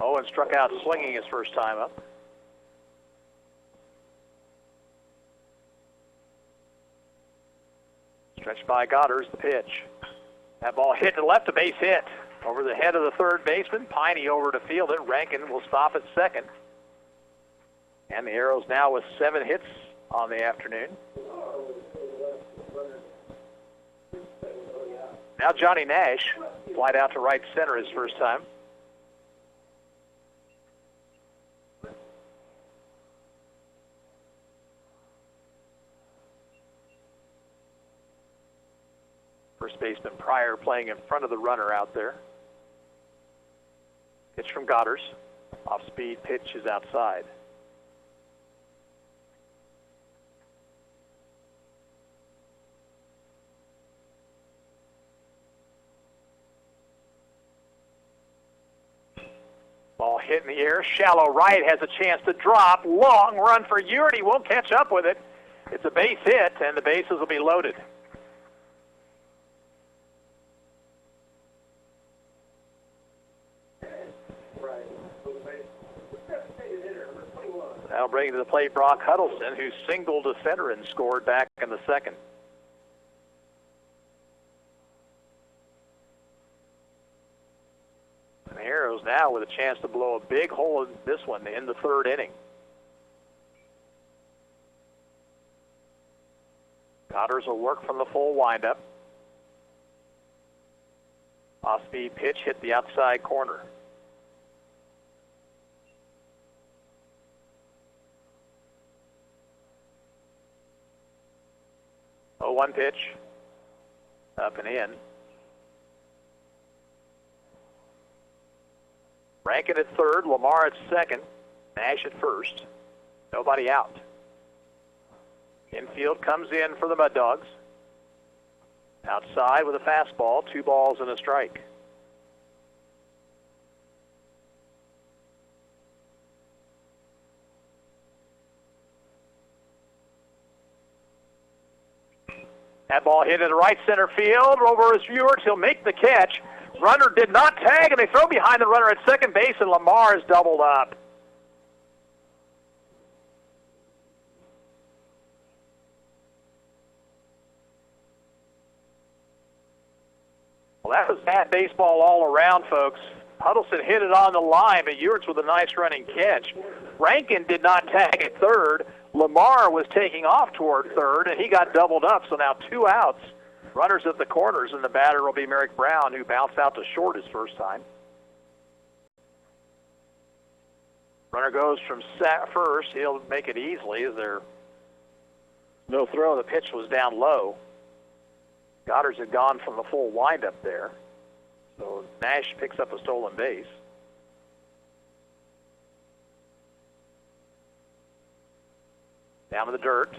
E: Owen struck out swinging his first time up. Stretched by Goddard's the pitch. That ball hit to left, a base hit. Over the head of the third baseman, Piney over to field it. Rankin will stop at second. And the Arrows now with 7 hits on the afternoon. Now Johnny Nash, flied out to right center his first time. First baseman Pryor playing in front of the runner out there. Pitch from Godders. Off-speed pitch is outside. Ball hit in the air. Shallow right, has a chance to drop. Long run for Ewert. He won't catch up with it. It's a base hit, and the bases will be loaded. Now bringing to the plate Brock Huddleston, who singled a center and scored back in the second. And the Arrows now with a chance to blow a big hole in this one in the third inning. Godders will work from the full windup. Off-speed pitch hit the outside corner. 0-1 pitch, up and in. Rankin at third, Lamar at second, Nash at first. Nobody out. Infield comes in for the Mud Dogs. Outside with a fastball, 2 balls and a strike. That ball hit in right center field over his viewers. He'll make the catch. Runner did not tag, and they throw behind the runner at second base, and Lamar is doubled up. Well, that was bad baseball all around, folks. Huddleston hit it on the line, but Ewert with a nice running catch. Rankin did not tag at third. Lamar was taking off toward third, and he got doubled up, so now 2 outs. Runners at the corners, and the batter will be Merrick Brown, who bounced out to short his first time. Runner goes from first. He'll make it easily as there no throw. The pitch was down low. Godders had gone from the full windup there. So Nash picks up a stolen base. Down to the dirt.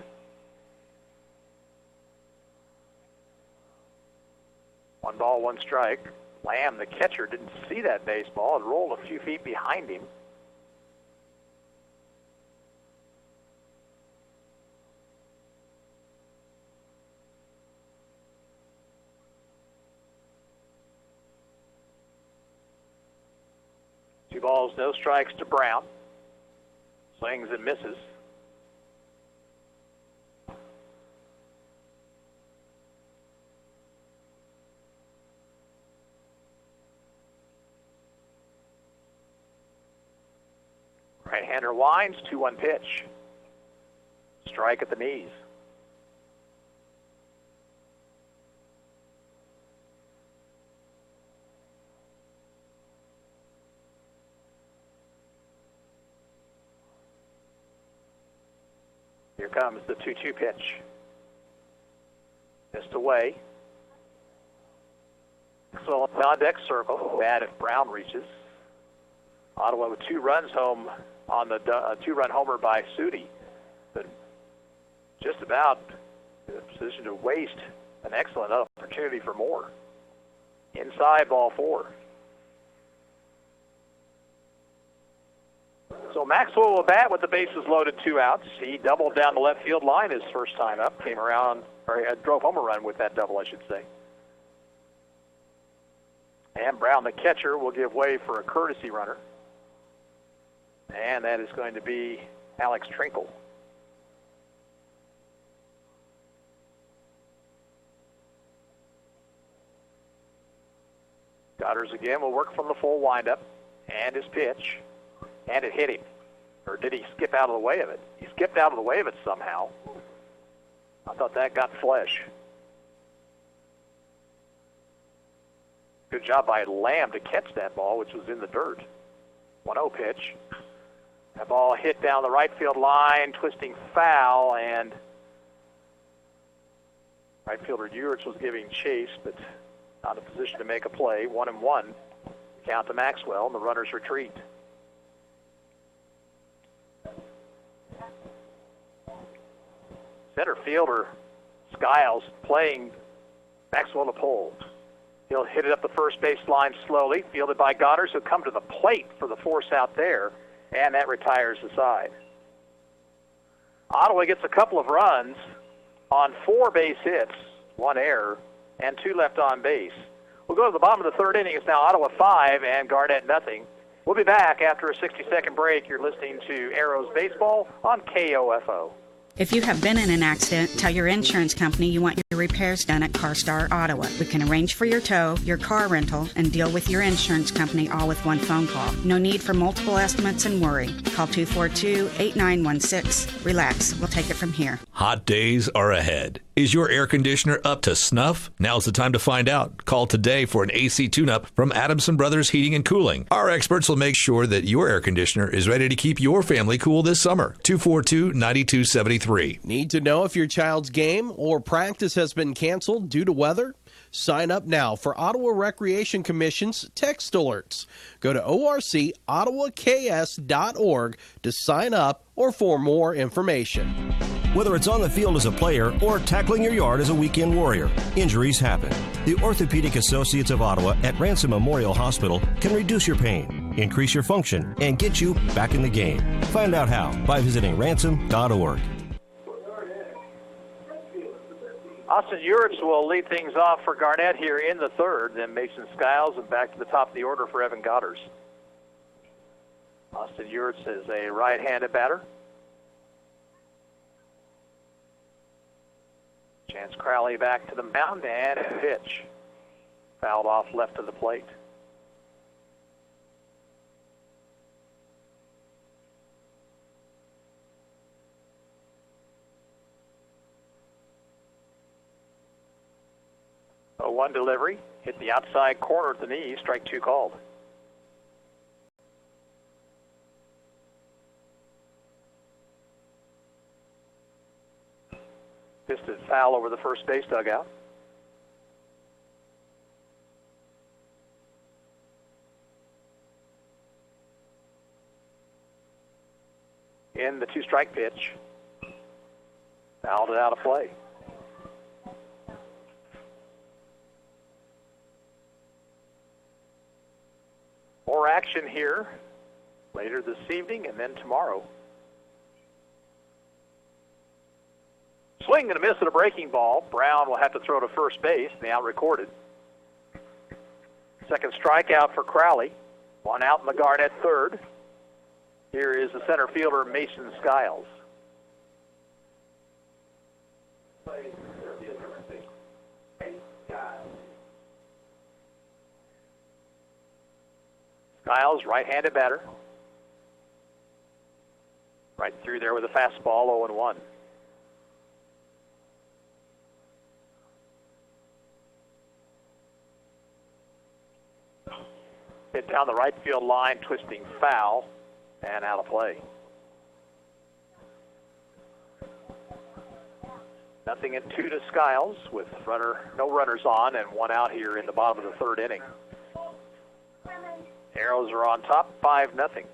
E: One ball, 1 strike. Lamb, the catcher, didn't see that baseball. It rolled a few feet behind him. Two balls, no strikes to Brown. Swings and misses. Right-hander winds, 2-1 pitch. Strike at the knees. Here comes the 2-2 pitch. Missed away. So on deck circle, bad if Brown reaches. Ottawa with 2 runs home on the 2-run homer by Sudi, but just about in a position to waste an excellent opportunity for more. Inside, ball 4. So Maxwell will bat with the bases loaded, 2 outs. He doubled down the left field line his first time up, came around, or drove home a run with that double, I should say. And Brown, the catcher, will give way for a courtesy runner. And that is going to be Alex Trinkle. Godders again will work from the full windup. And his pitch. And it hit him. Or did he skip out of the way of it? He skipped out of the way of it somehow. I thought that got flesh. Good job by Lamb to catch that ball, which was in the dirt. 1-0 pitch. That ball hit down the right field line, twisting foul, and Right fielder Ewers was giving chase, but not in a position to make a play. 1-1. Count to Maxwell, and the runners retreat. Center fielder Skiles playing Maxwell to pull. He'll hit it up the first base line slowly, fielded by Goddard, who'll come to the plate for the force out there, and that retires the side. Ottawa gets a couple of runs on 4 base hits, 1 error, and 2 left on base. We'll go to the bottom of the third inning. It's now Ottawa 5 and Garnett nothing. We'll be back after a 60-second break. You're listening to Arrows Baseball on KOFO.
O: If you have been in an accident, tell your insurance company you want your repairs done at CarStar Ottawa. We can arrange for your tow, your car rental, and deal with your insurance company all with one phone call. No need for multiple estimates and worry. Call 242-8916. Relax. We'll take it from here.
I: Hot days are ahead. Is your air conditioner up to snuff? Now's the time to find out. Call today for an AC tune-up from Adamson Brothers Heating and Cooling. Our experts will make sure that your air conditioner is ready to keep your family cool this summer. 242-9273.
P: Need to know if your child's game or practice has been canceled due to weather? Sign up now for Ottawa Recreation Commission's text alerts. Go to orcottawaks.org to sign up or for more information.
D: Whether it's on the field as a player or tackling your yard as a weekend warrior, injuries happen. The Orthopedic Associates of Ottawa at Ransom Memorial Hospital can reduce your pain, increase your function, and get you back in the game. Find out how by visiting ransom.org.
E: Austin Ewers will lead things off for Garnett here in the third, then Mason Skiles, and back to the top of the order for Evan Goddard. Austin Ewers is a right-handed batter. Chance Crowley back to the mound, and a pitch. Fouled off left of the plate. A 1 delivery, hit the outside corner at the knee, strike 2 called. Fisted foul over the first base dugout. In the 2-strike pitch. Fouled it out of play. More action here later this evening and then tomorrow. Swing and a miss at a breaking ball. Brown will have to throw to first base, and the out recorded. Second strikeout for Crowley. 1 out in the Garnett third. Here is the center fielder, Mason Skiles. Skiles, right-handed batter. Right through there with a fastball, 0-1. Hit down the right field line, twisting foul, and out of play. 0-2 to Skiles with no runners on and 1 out here in the bottom of the third inning. Arrows are on top, 5-0.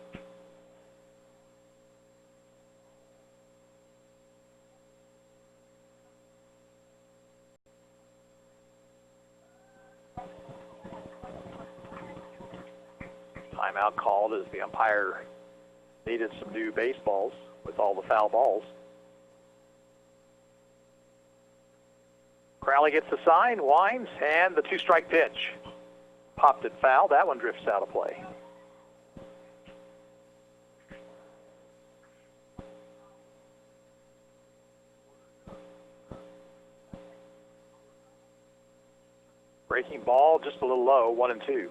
E: Timeout called as the umpire needed some new baseballs with all the foul balls. Crowley gets the sign, winds, and the 2-strike pitch. Popped it foul. That one drifts out of play. Breaking ball just a little low, 1-2.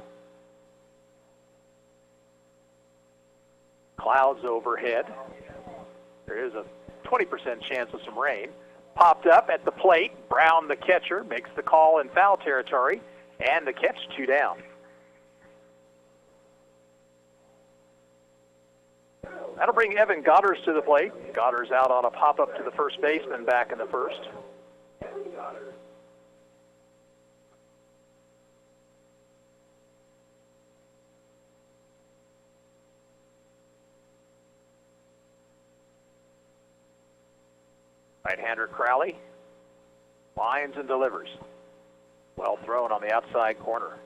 E: Clouds overhead. There is a 20% chance of some rain. Popped up at the plate. Brown, the catcher, makes the call in foul territory. And the catch, 2 down. That'll bring Evan Goddard to the plate. Goddard's out on a pop-up to the first baseman back in the first. Right-hander Crowley lines and delivers. Well thrown on the outside corner.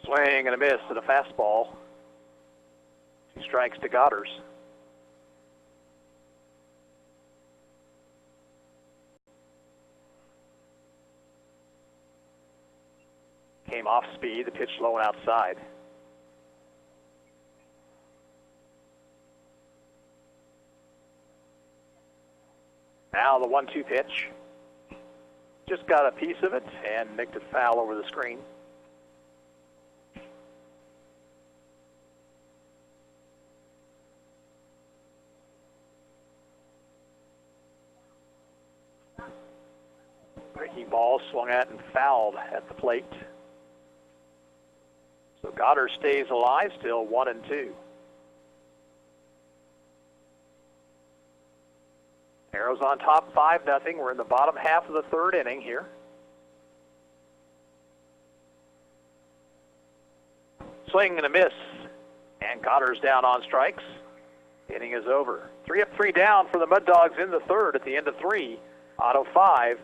E: Swing and a miss to the fastball. 2 strikes to Goddard. Came off speed, the pitch low and outside. Now the 1-2 pitch. Just got a piece of it and nicked it foul over the screen. Breaking ball swung at and fouled at the plate. So Goddard stays alive, still 1-2. Arrows on top 5-0. We're in the bottom half of the 3rd inning here. Swing and a miss. And Goddard's down on strikes. Inning is over. 3 up, 3 down for the Mud Dogs in the 3rd at the end of 3. Otto 5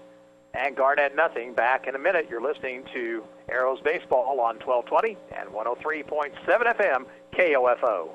E: and Garnett nothing. Back in a minute. You're listening to Arrows Baseball on 1220 and 103.7 FM KOFO.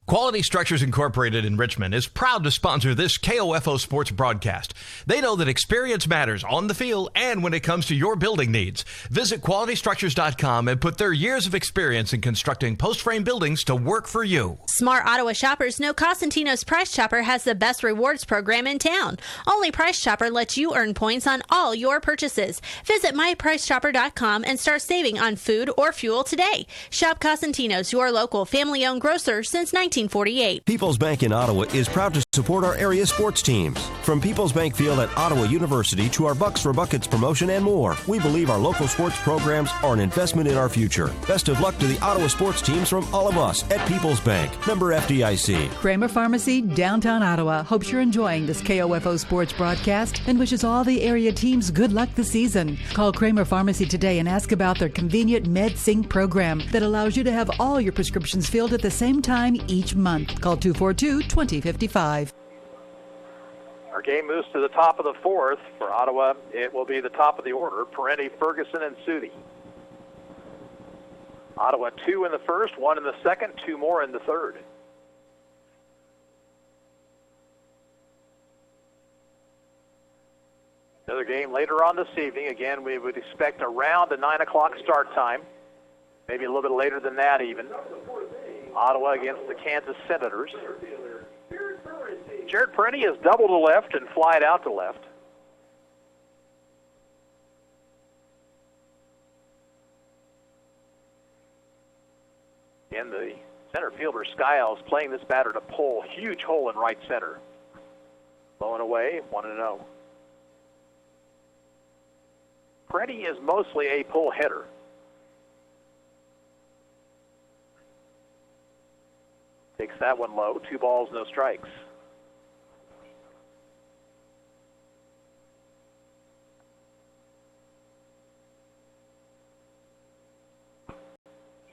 Q: Quality Structures Incorporated in Richmond is proud to sponsor this KOFO sports broadcast. They know that experience matters on the field and when it comes to your building needs. Visit qualitystructures.com and put their years of experience in constructing post-frame buildings to work for you.
K: Smart Ottawa shoppers know Cosentino's Price Chopper has the best rewards program in town. Only Price Chopper lets you earn points on all your purchases. Visit mypricechopper.com and start saving on food or fuel today. Shop Cosentino's, your local family-owned grocer since 1948.
D: People's Bank in Ottawa is proud to support our area sports teams. From People's Bank Field at Ottawa University to our Bucks for Buckets promotion and more, we believe our local sports programs are an investment in our future. Best of luck to the Ottawa sports teams from all of us at People's Bank. Member FDIC.
C: Kramer Pharmacy, downtown Ottawa, hopes you're enjoying this KOFO sports broadcast and wishes all the area teams good luck this season. Call Kramer Pharmacy today and ask about their convenient MedSync program that allows you to have all your prescriptions filled at the same time each month. Call 242-2055.
E: Our game moves to the top of the 4th. For Ottawa, it will be the top of the order. Parenti, Ferguson, and Sudi. Ottawa 2 in the 1st, 1 in the 2nd, 2 more in the 3rd. Another game later on this evening. Again, we would expect around a 9 o'clock start time. Maybe a little bit later than that even. Ottawa against the Kansas Senators. Jared Parenti has doubled to left and flied out to left. And the center fielder, Skiles, playing this batter to pull. Huge hole in right center. Low and away, 1-0. Parenti is mostly a pull hitter. Takes that one low. 2 balls, no strikes.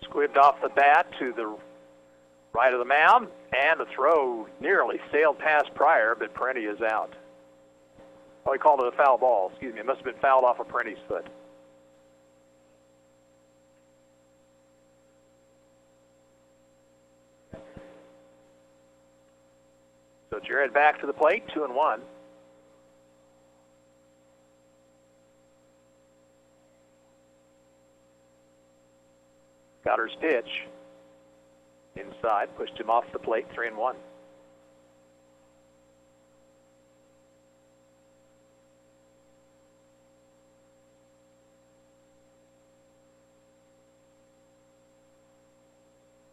E: Squibbed off the bat to the right of the mound, and the throw nearly sailed past Pryor, but Parenti is out. Oh, he called it a foul ball. Excuse me. It must have been fouled off of Parenti's foot. So Jared back to the plate, 2-1. Goddard's pitch. Inside, pushed him off the plate, 3-1.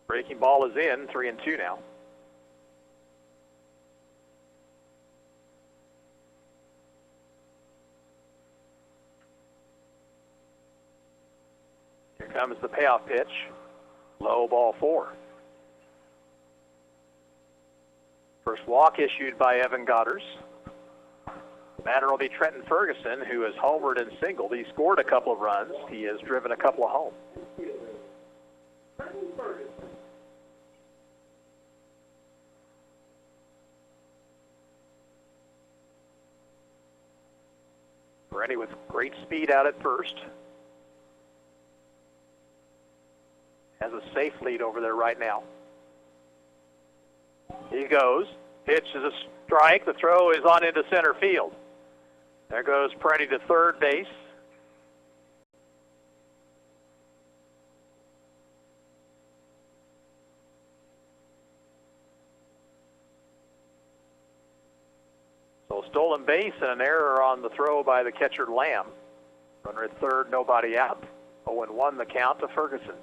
E: Breaking ball is in, 3-2 now. Here comes the payoff pitch. Low, ball 4. First walk issued by Evan Goddard. The batter will be Trenton Ferguson, who has homered and singled. He scored a couple of runs. He has driven a couple of home. Ready with great speed out at first. Has a safe lead over there right now. He goes. Pitch is a strike. The throw is on into center field. There goes Peretti to third base. So stolen base and an error on the throw by the catcher Lamb. Runner at third, nobody out. 0-1 the count to Ferguson.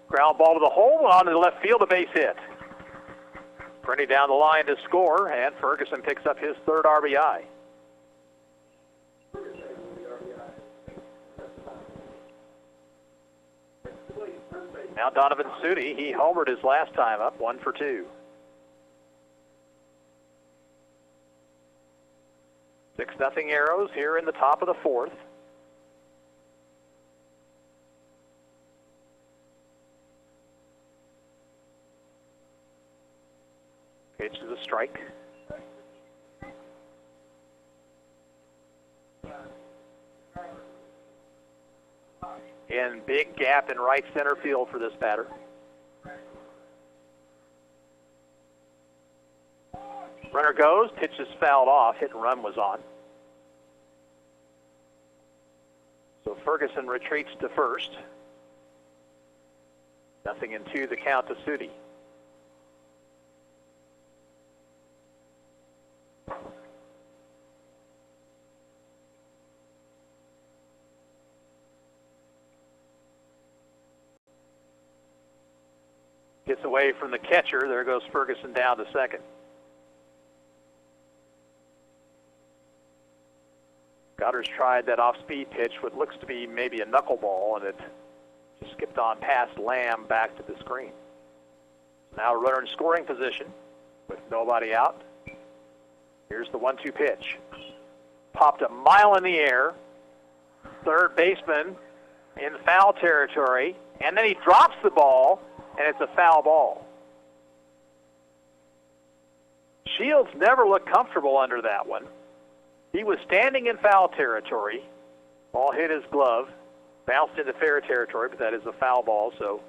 E: Ground ball to the hole, on to the left field, a base hit. Peretti down the line to score, and Ferguson picks up his third RBI. Now Donovan Sudi, he homered his last time up, 1 for 2. 6-0 Arrows here in the top of the fourth. Pitch is a strike. And big gap in right center field for this batter. Runner goes, pitch is fouled off, hit and run was on. So Ferguson retreats to first. 0-2 the count to Sudi. Gets away from the catcher. There goes Ferguson down to second. Goddard's tried that off-speed pitch, what looks to be maybe a knuckleball, and it just skipped on past Lamb back to the screen. Now a runner in scoring position with nobody out. Here's the 1-2 pitch. Popped a mile in the air. Third baseman in foul territory, and then he drops the ball, and it's a foul ball. Shields never looked comfortable under that one. He was standing in foul territory. Ball hit his glove, bounced into fair territory, but that is a foul ball. So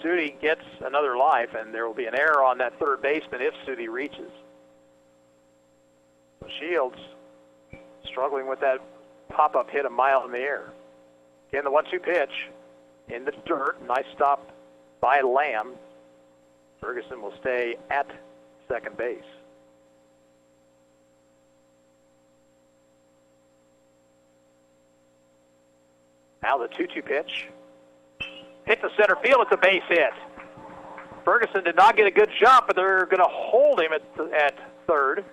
E: Sudi gets another life, and there will be an error on that third baseman if Sudi reaches. So Shields struggling with that pop-up hit a mile in the air. Again, the 1-2 pitch in the dirt. Nice stop by Lamb. Ferguson will stay at second base. Now the 2-2 pitch. Hit the center field. It's a base hit. Ferguson did not get a good shot, but they're going to hold him at third.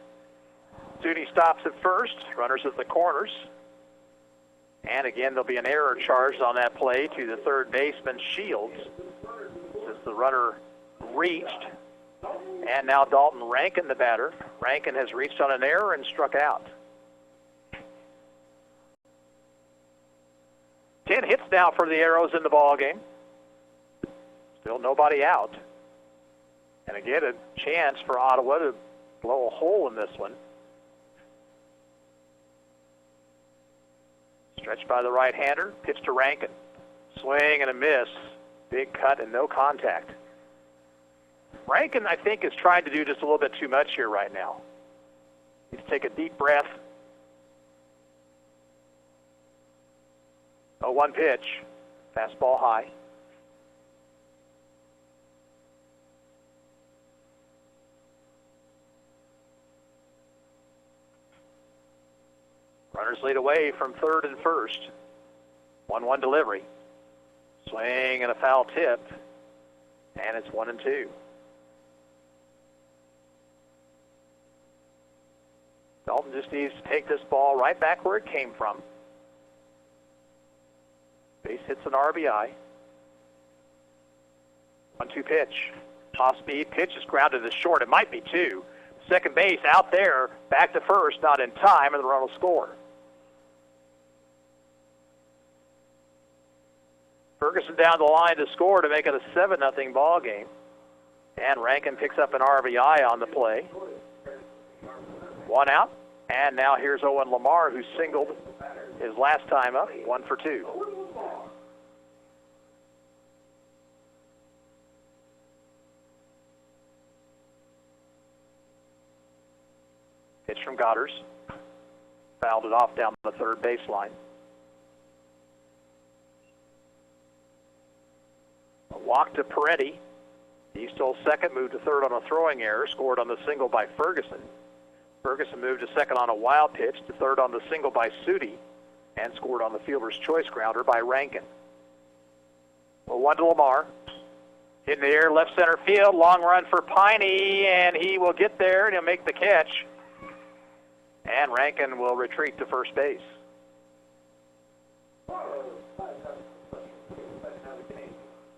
E: Sudi stops at first. Runners at the corners. And again, there'll be an error charged on that play to the third baseman, Shields, since the runner reached. And now Dalton Rankin, the batter. Rankin has reached on an error and struck out. 10 hits now for the Arrows in the ball game. Still nobody out. And again, a chance for Ottawa to blow a hole in this one. Stretched by the right-hander, pitch to Rankin. Swing and a miss. Big cut and no contact. Rankin, I think, is trying to do just a little bit too much here right now. Needs to take a deep breath. 0-1 pitch. Fastball high. Runners lead away from third and first. 1-1 delivery. Swing and a foul tip. And it's 1-2. Dalton just needs to take this ball right back where it came from. Base hits an RBI. 1-2 pitch. Off speed. Pitch is grounded to short. It might be two. Second base out there. Back to first. Not in time, and the run will score. Ferguson down the line to score to make it a 7-0 ball game. And Rankin picks up an RBI on the play. 1 out. And now here's Owen Lamar, who singled his last time up, 1 for 2. Pitch from Goddard. Fouled it off down the third baseline. A walk to Peretti. He stole second, moved to third on a throwing error, scored on the single by Ferguson. Ferguson moved to second on a wild pitch, to third on the single by Sudi, and scored on the fielder's choice grounder by Rankin. Well, 1 to Lamar. Hit in the air, left center field, long run for Piney, and he will get there and he'll make the catch. And Rankin will retreat to first base.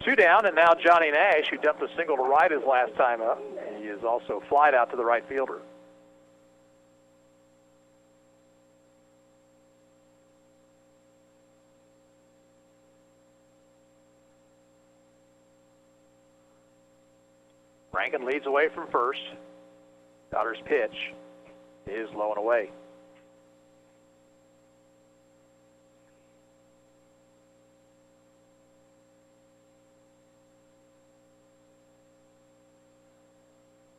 E: Two down, and now Johnny Nash, who dumped a single to right his last time up. He is also flied out to the right fielder. Rankin leads away from first. Goddard's pitch is low and away.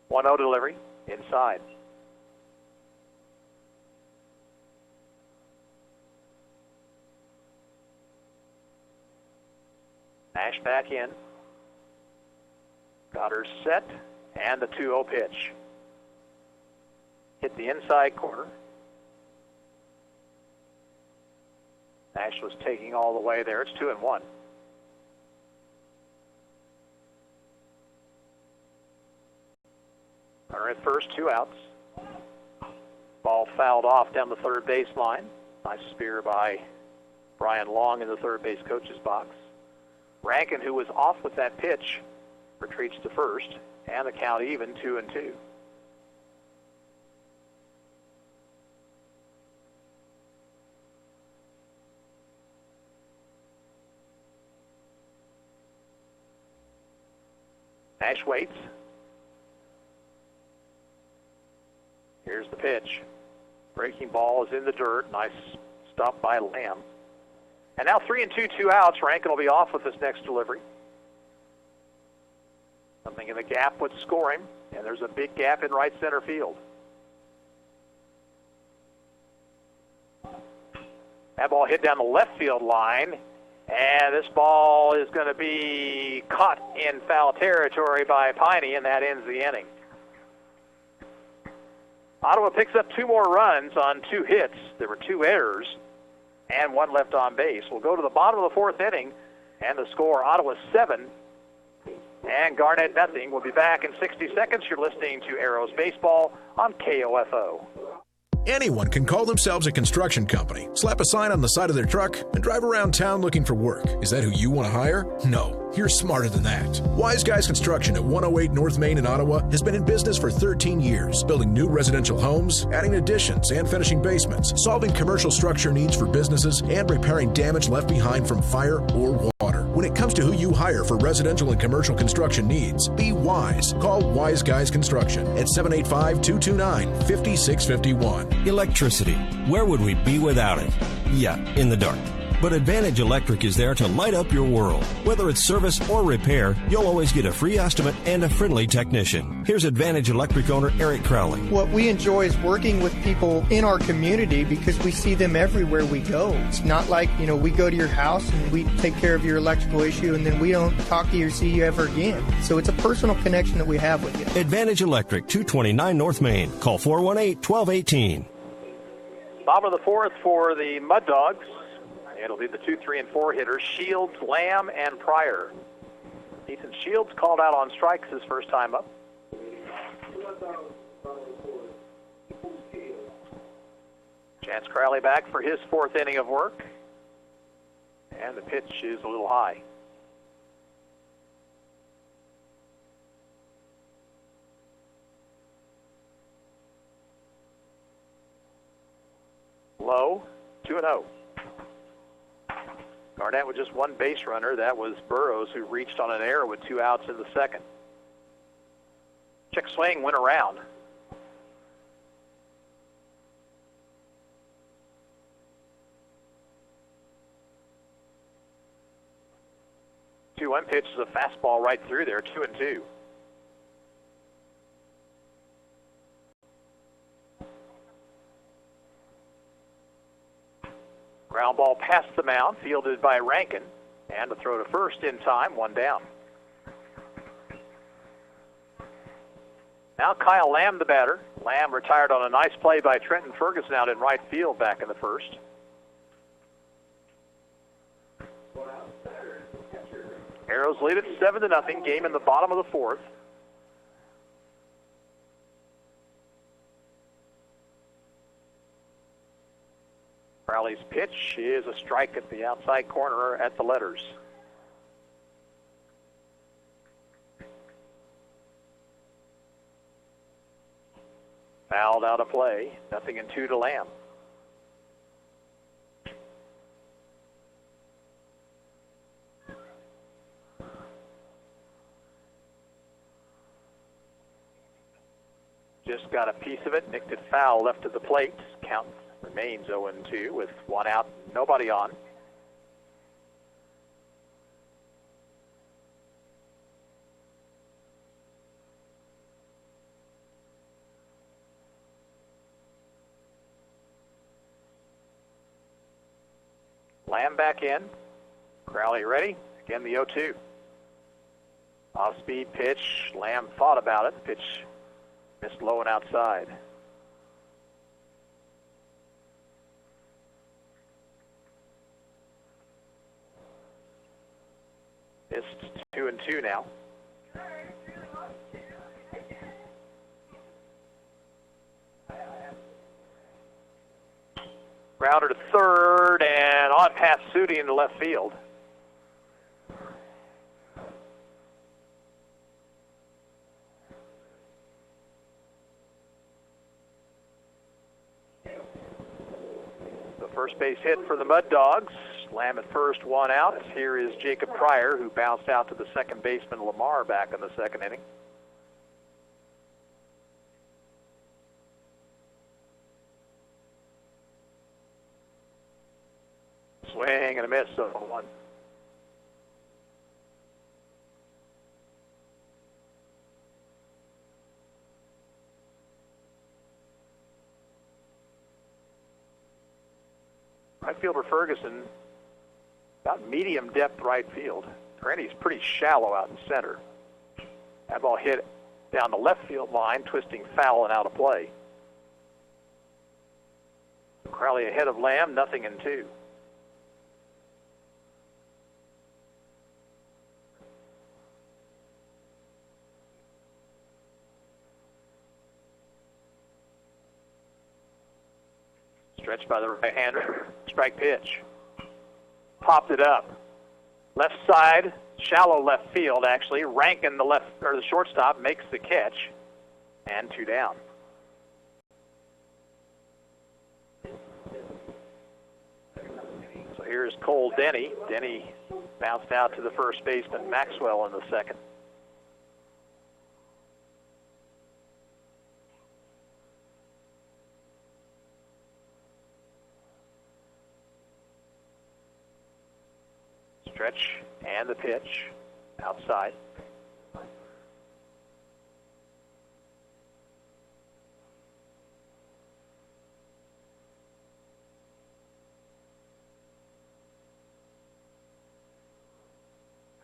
E: One 0 delivery inside. Nash back in. Goddard set, and the 2-0 pitch. Hit the inside corner. Nash was taking all the way there. It's 2-1. Runner at first, 2 outs. Ball fouled off down the third baseline. Nice spear by Brian Long in the third base coach's box. Rankin, who was off with that pitch, retreats to first, and the count even, 2-2. Nash waits. Here's the pitch. Breaking ball is in the dirt. Nice stop by Lamb. And now 3-2, 2 outs. Rankin will be off with this next delivery. Something in the gap would score him, and there's a big gap in right center field. That ball hit down the left field line, and this ball is going to be caught in foul territory by Piney, and that ends the inning. Ottawa picks up 2 more runs on 2 hits. There were 2 errors and 1 left on base. We'll go to the bottom of the 4th inning, and the score, Ottawa 7 and Garnett nothing. We'll be back in 60 seconds. You're listening to Arrows Baseball on KOFO.
F: Anyone can call themselves a construction company, slap a sign on the side of their truck, and drive around town looking for work. Is that who you want to hire? No, you're smarter than that. Wise Guys Construction at 108 North Main in Ottawa has been in business for 13 years, building new residential homes, adding additions and finishing basements, solving commercial structure needs for businesses, and repairing damage left behind from fire or water. When it comes to who you hire for residential and commercial construction needs, be wise. Call Wise Guys Construction at 785-229-5651.
D: Electricity. Where would we be without it? Yeah, in the dark. But Advantage Electric is there to light up your world. Whether it's service or repair, you'll always get a free estimate and a friendly technician. Here's Advantage Electric owner Eric Crowley.
R: What we enjoy is working with people in our community because we see them everywhere we go. It's not like, we go to your house and we take care of your electrical issue and then we don't talk to you or see you ever again. So it's a personal connection that we have with you.
D: Advantage Electric, 229 North Main. Call 418-1218.
E: Bottom of the 4th for the Mud Dogs. It'll be the 2, 3, and 4 hitters, Shields, Lamb, and Pryor. Ethan Shields called out on strikes his first time up. Chance Crowley back for his 4th inning of work. And the pitch is a little high. Low, 2-0. Garnett with just one base runner. That was Burrows, who reached on an error with 2 outs in the second. Check swing went around. Two-one pitch is a fastball right through there, 2-2. Ground ball past the mound, fielded by Rankin, and a throw to first in time, 1 down. Now Kyle Lamb, the batter. Lamb retired on a nice play by Trenton Ferguson out in right field back in the first. Arrows lead it 7-0. Game in the bottom of the fourth. Crowley's pitch is a strike at the outside corner at the letters. Fouled out of play. 0-2 to Lamb. Just got a piece of it. Nicked it foul left of the plate. Count remains 0-2 with 1 out, nobody on. Lamb back in. Crowley ready. Again, the 0-2. Off-speed pitch. Lamb thought about it. Pitch missed low and outside. It's 2-2 now. Grounder to third and on past Sudi into left field. The first base hit for the Mud Dogs. Lamb at first, 1 out. Here is Jacob Pryor, who bounced out to the second baseman Lamar back in the second inning. Swing and a miss, 0-1. Right fielder Ferguson, about medium depth right field. Granny's pretty shallow out in center. That ball hit down the left field line, twisting foul and out of play. Crowley ahead of Lamb, 0-2. Stretched by the right-hander, strike pitch. Popped it up. Left side, shallow left field actually. Rankin, the shortstop, makes the catch. And 2 down. So here's Cole Denny. Denny bounced out to the first baseman Maxwell in the second. Stretch and the pitch outside.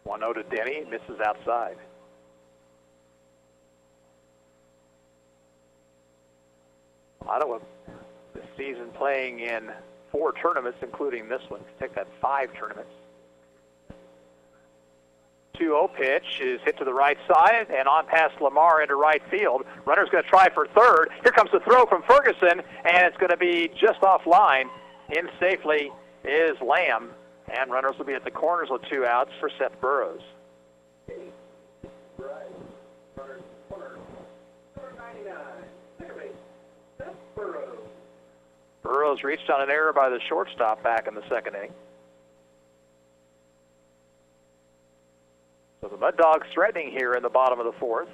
E: One 0 to Denny, misses outside. Ottawa this season playing in 4 tournaments, including this one. Take that 5 tournaments. 2-0 pitch is hit to the right side and on past Lamar into right field. Runner's going to try for third. Here comes the throw from Ferguson, and it's going to be just offline. In safely is Lamb, and runners will be at the corners with 2 outs for Seth Burrows. Burrows reached on an error by the shortstop back in the second inning. Mud Dogs threatening here in the bottom of the fourth.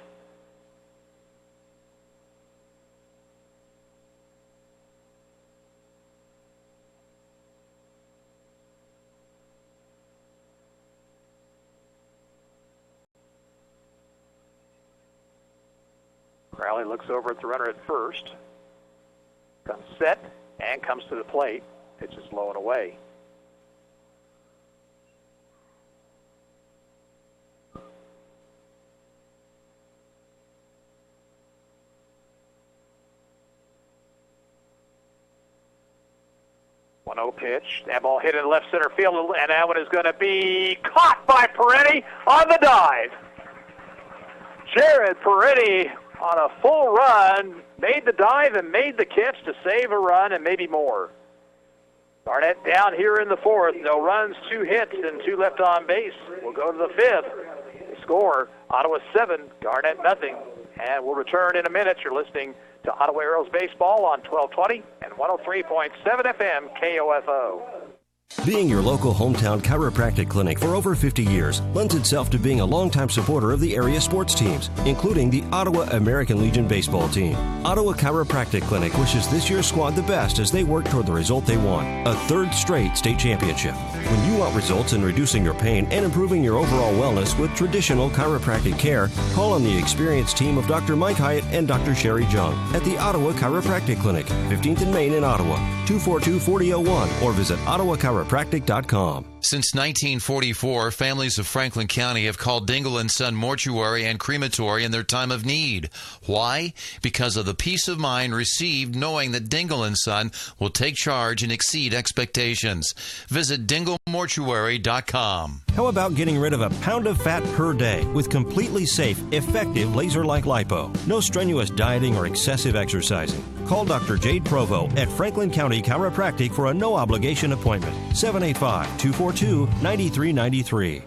E: Crowley looks over at the runner at first. Comes set and comes to the plate. Pitch is low and away. One-0 pitch. That ball hit in left center field, and that one is going to be caught by Peretti on the dive. Jared Peretti on a full run made the dive and made the catch to save a run and maybe more. Garnett down here in the fourth. No runs, 2 hits, and 2 left on base. We'll go to the fifth. The score, Ottawa 7, Garnett nothing. And we'll return in a minute. You're listening to Ottawa Arrows Baseball on 1220 and 103.7 FM KOFO.
D: Being your local hometown chiropractic clinic for over 50 years lends itself to being a longtime supporter of the area sports teams, including the Ottawa American Legion baseball team. Ottawa Chiropractic Clinic wishes this year's squad the best as they work toward the result they want, a 3rd straight state championship. When you want results in reducing your pain and improving your overall wellness with traditional chiropractic care, call on the experienced team of Dr. Mike Hyatt and Dr. Sherry Jung at the Ottawa Chiropractic Clinic, 15th and Main in Ottawa, 242-4001, or visit ottawachiropractic.com.
M: Since 1944, families of Franklin County have called Dingle & Son Mortuary and Crematory in their time of need. Why? Because of the peace of mind received knowing that Dingle & Son will take charge and exceed expectations. Visit dinglemortuary.com.
D: How about getting rid of a pound of fat per day with completely safe, effective laser-like lipo? No strenuous dieting or excessive exercising. Call Dr. Jade Provo at Franklin County Chiropractic for a no-obligation appointment. 785-242-9393.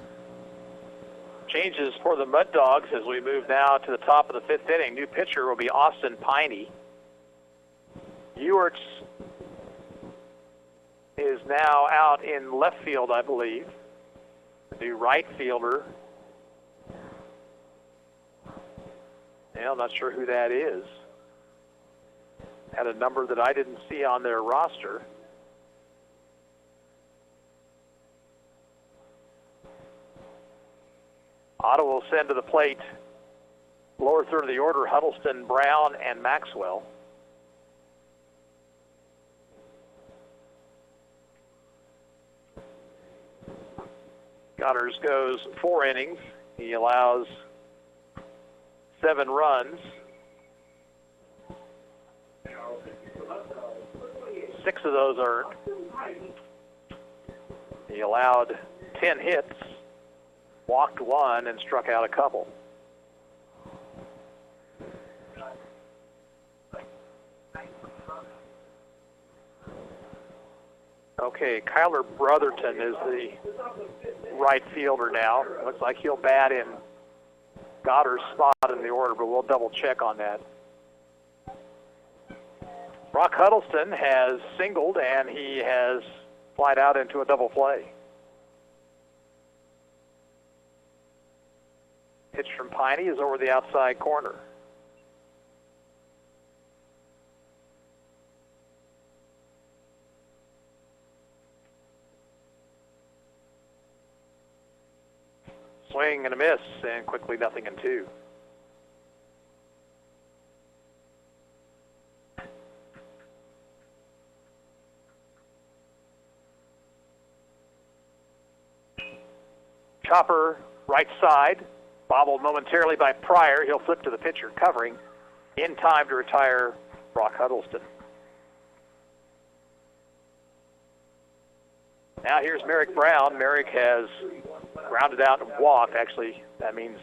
E: Changes for the Mud Dogs as we move now to the top of the 5th inning. New pitcher will be Austin Piney. Ewerts is now out in left field, I believe. The new right fielder. I'm not sure who that is. Had a number that I didn't see on their roster. Ottawa will send to the plate lower third of the order, Huddleston, Brown, and Maxwell. Goddard goes 4 innings. He allows 7 runs. 6 of those earned. He allowed 10 hits, walked 1, and struck out a couple. Okay, Kyler Brotherton is the right fielder now. Looks like he'll bat in Goddard's spot in the order, but we'll double check on that. Brock Huddleston has singled, and he has flied out into a double play. Pitch from Piney is over the outside corner. Swing and a miss, and quickly 0-2. Chopper, right side, bobbled momentarily by Pryor. He'll flip to the pitcher, covering in time to retire Brock Huddleston. Now here's Merrick Brown. Merrick has grounded out and walked. Actually, that means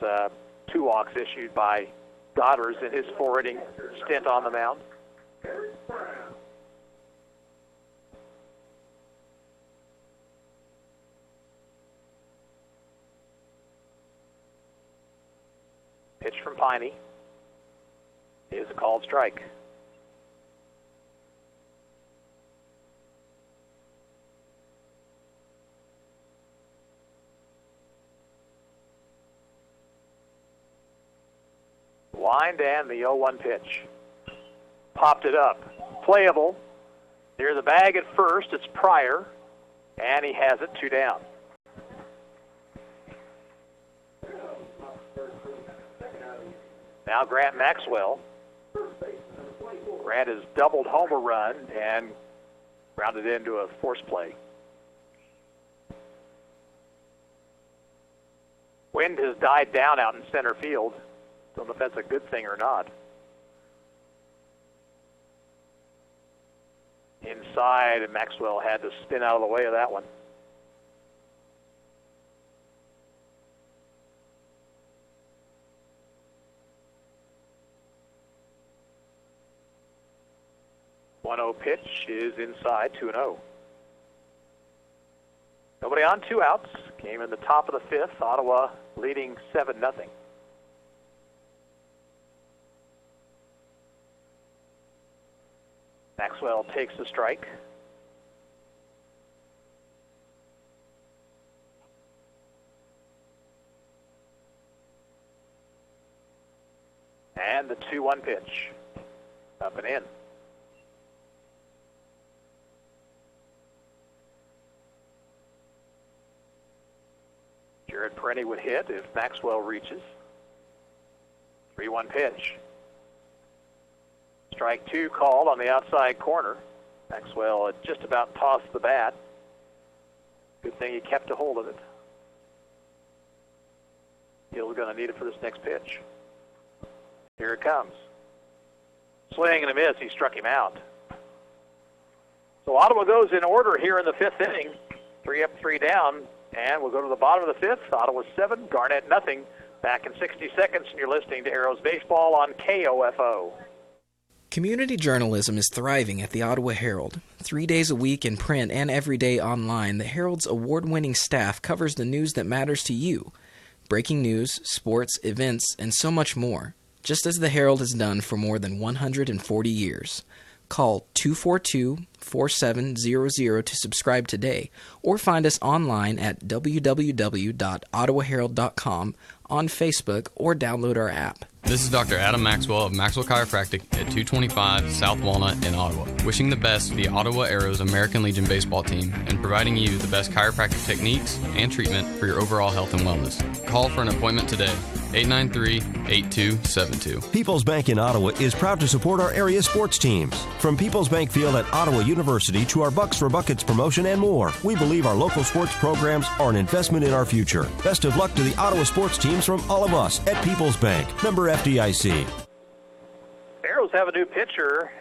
E: 2 walks issued by Goddard in his 4-inning stint on the mound. Pitch from Piney is a called strike. Wind and the 0-1 pitch. Popped it up. Playable. Near the bag at first, it's Pryor, and he has it 2 down. Now Grant Maxwell. Grant has doubled home a run and grounded into a force play. Wind has died down out in center field. Don't know if that's a good thing or not. Inside, and Maxwell had to spin out of the way of that one. One-0 pitch is inside, 2-0. Nobody on, 2 outs. Game in the top of the 5th. Ottawa leading 7-0. Maxwell takes the strike. And the 2-1 pitch. Up and in. Jared Perenni would hit if Maxwell reaches. 3-1 pitch. Strike 2 called on the outside corner. Maxwell had just about tossed the bat. Good thing he kept a hold of it. Hill's going to need it for this next pitch. Here it comes. Swing and a miss. He struck him out. So Ottawa goes in order here in the 5th inning. 3 up, 3 down. And we'll go to the bottom of the 5th. Ottawa 7, Garnett nothing. Back in 60 seconds, and you're listening to Arrows Baseball on KOFO.
B: Community journalism is thriving at the Ottawa Herald. 3 days a week in print and every day online, the Herald's award-winning staff covers the news that matters to you. Breaking news, sports, events, and so much more. Just as the Herald has done for more than 140 years. Call 242-4700 to subscribe today, or find us online at www.ottawaherald.com, on Facebook, or download our app.
S: This is Dr. Adam Maxwell of Maxwell Chiropractic at 225 South Walnut in Ottawa. Wishing the best for the Ottawa Arrows American Legion baseball team and providing you the best chiropractic techniques and treatment for your overall health and wellness. Call for an appointment today, 893-8272.
D: People's Bank in Ottawa is proud to support our area sports teams. From People's Bank Field at Ottawa University to our Bucks for Buckets promotion and more, we believe our local sports programs are an investment in our future. Best of luck to the Ottawa sports teams from all of us at People's Bank. Member FDIC.
E: Arrows have a new pitcher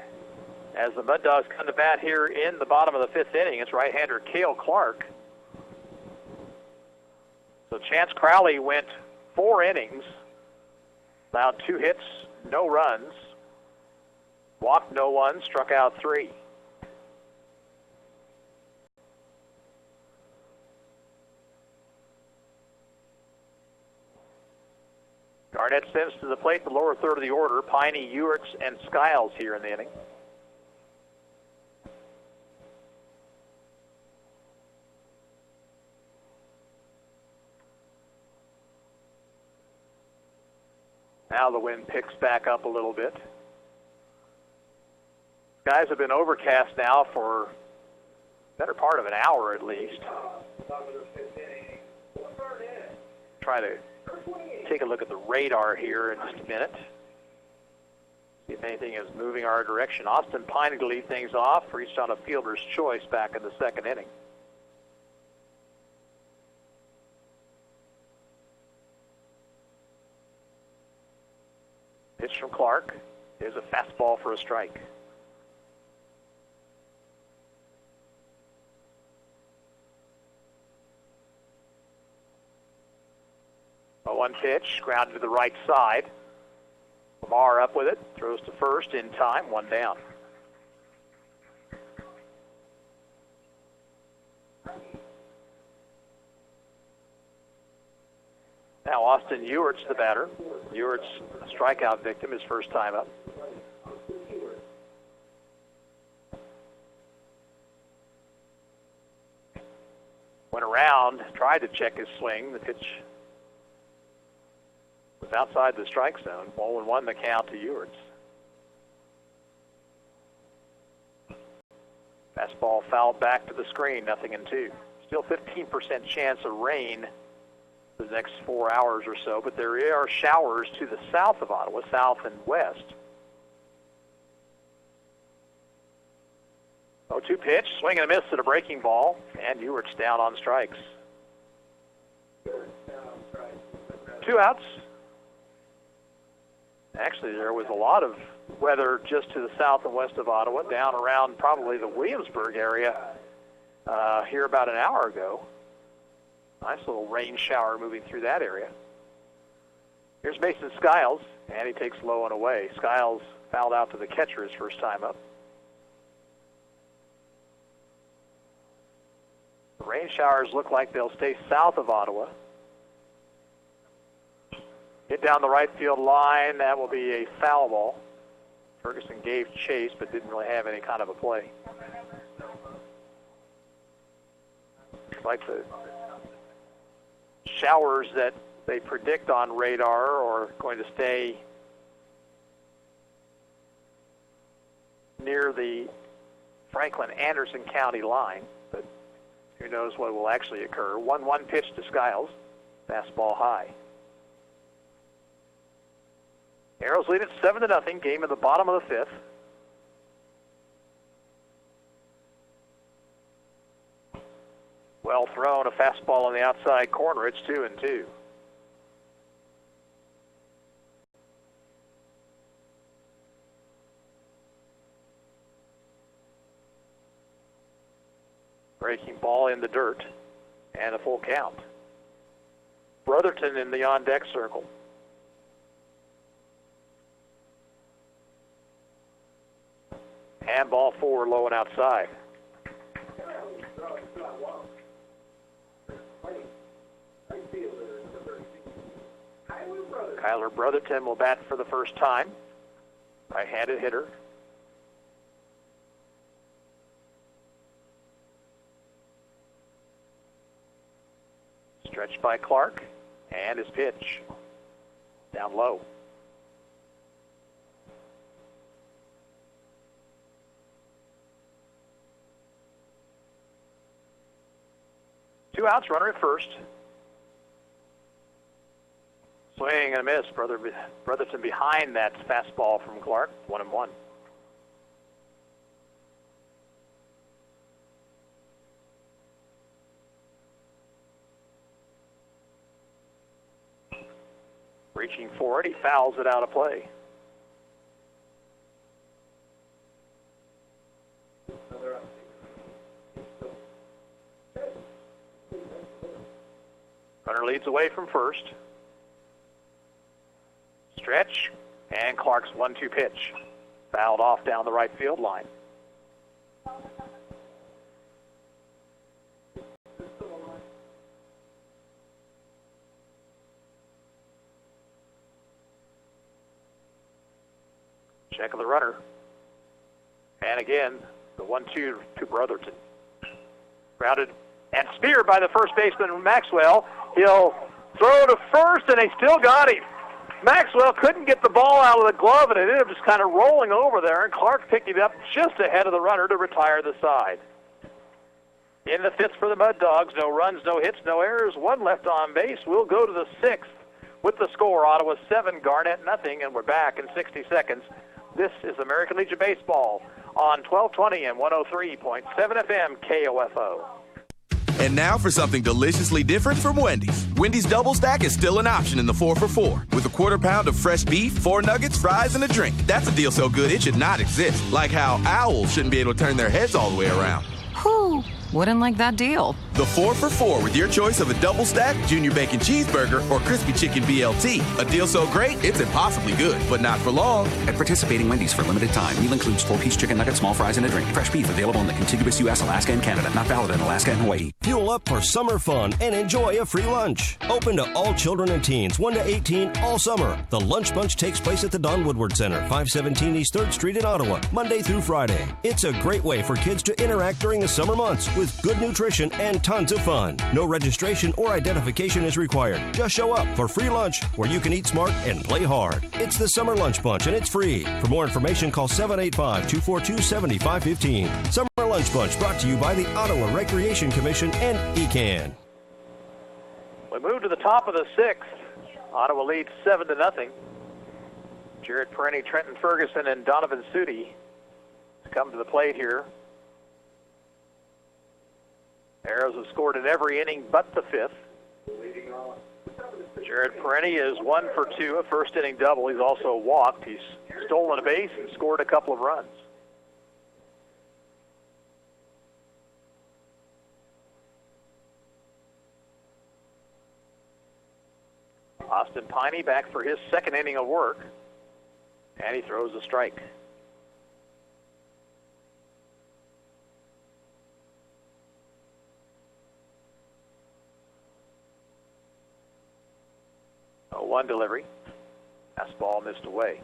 E: as the Mud Dogs come to bat here in the bottom of the 5th inning. It's right-hander Cale Clark. So Chance Crowley went 4 innings, allowed 2 hits, no runs, walked no one, struck out 3. Garnett sends to the plate the lower third of the order, Piney, Ewerts, and Skiles here in the inning. Now the wind picks back up a little bit. Skies have been overcast now for a better part of an hour at least. Try to take a look at the radar here in just a minute. See if anything is moving our direction. Austin Piney to lead things off, reached on a fielder's choice back in the 2nd inning. Pitch from Clark. There's a fastball for a strike. One pitch, grounded to the right side. Lamar up with it, throws to first in time, 1 down. Now Austin Ewerts the batter. Ewerts, a strikeout victim, his first time up. Went around, tried to check his swing. The pitch was outside the strike zone. 0-1 the count to Ewarts. Fastball fouled back to the screen, 0-2. Still 15% chance of rain for the next 4 hours or so, but there are showers to the south of Ottawa, south and west. 0-2 pitch, swing and a miss at a breaking ball, and Ewarts down on strikes. 2 outs. Actually, there was a lot of weather just to the south and west of Ottawa, down around probably the Williamsburg area here about an hour ago. Nice little rain shower moving through that area. Here's Mason Skiles, and he takes low and away. Skiles fouled out to the catcher his first time up. The rain showers look like they'll stay south of Ottawa. Hit down the right field line. That will be a foul ball. Ferguson gave chase, but didn't really have any kind of a play. Like the showers that they predict on radar are going to stay near the Franklin-Anderson County line, but who knows what will actually occur. 1-1 pitch to Skiles. Fastball high. Arrows lead at 7-0. Game in the bottom of the fifth. Well thrown, a fastball on the outside corner. It's 2-2. Breaking ball in the dirt, and a full count. Brotherton in the on-deck circle. And ball forward, low and outside. Kyler Brotherton will bat for the first time. Right-handed hitter. Stretched by Clark, and his pitch. Down low. Two outs, runner at first. Swing and a miss. Brotherton behind that fastball from Clark. 1-1. Reaching for it, he fouls it out of play. Runner leads away from first. Stretch, and Clark's 1-2 pitch. Fouled off down the right field line. Check of the runner. And again, the 1-2 to Brotherton. Grounded and speared by the first baseman, Maxwell. He'll throw to first, and they still got him. Maxwell couldn't get the ball out of the glove, and it ended up just kind of rolling over there, and Clark picked it up just ahead of the runner to retire the side. In the fifth for the Mud Dogs, no runs, no hits, no errors, one left on base. We'll go to the sixth with the score, Ottawa 7, Garnett nothing, and we're back in 60 seconds. This is American Legion Baseball on 1220 and 103.7 FM KOFO.
T: And now for something deliciously different from Wendy's. Wendy's Double Stack is still an option in the 4 for $4. With a quarter pound of fresh beef, 4 nuggets, fries, and a drink. That's a deal so good it should not exist. Like how owls shouldn't be able to turn their heads all the way around.
U: Whew, wouldn't like that deal.
T: The 4 for $4 with your choice of a double stack, junior bacon cheeseburger, or crispy chicken BLT. A deal so great, it's impossibly good, but not for long.
V: At participating Wendy's for limited time. Meal includes 4-piece chicken nuggets, small fries, and a drink. Fresh beef available in the contiguous U.S., Alaska, and Canada. Not valid in Alaska and Hawaii.
D: Fuel up for summer fun and enjoy a free lunch. Open to all children and teens, 1 to 18, all summer. The Lunch Bunch takes place at the Don Woodward Center, 517 East 3rd Street in Ottawa, Monday through Friday. It's a great way for kids to interact during the summer months. with good nutrition and tons of fun. No registration or identification is required. Just show up for free lunch where you can eat smart and play hard. It's the Summer Lunch Bunch, and it's free. For more information, call 785-242-7515. Summer Lunch Bunch brought to you by the Ottawa Recreation Commission and ECAN.
E: We move to the top of the sixth. Ottawa leads 7-0. Jared Perenni, Trenton Ferguson, and Donovan Sudi come to the plate here. Arrows have scored in every inning but the fifth. Jared Perenni is 1 for 2, a first inning double. He's also walked. He's stolen a base and scored a couple of runs. Austin Piney back for his second inning of work, and he throws a strike. A 1 delivery. Fastball missed away.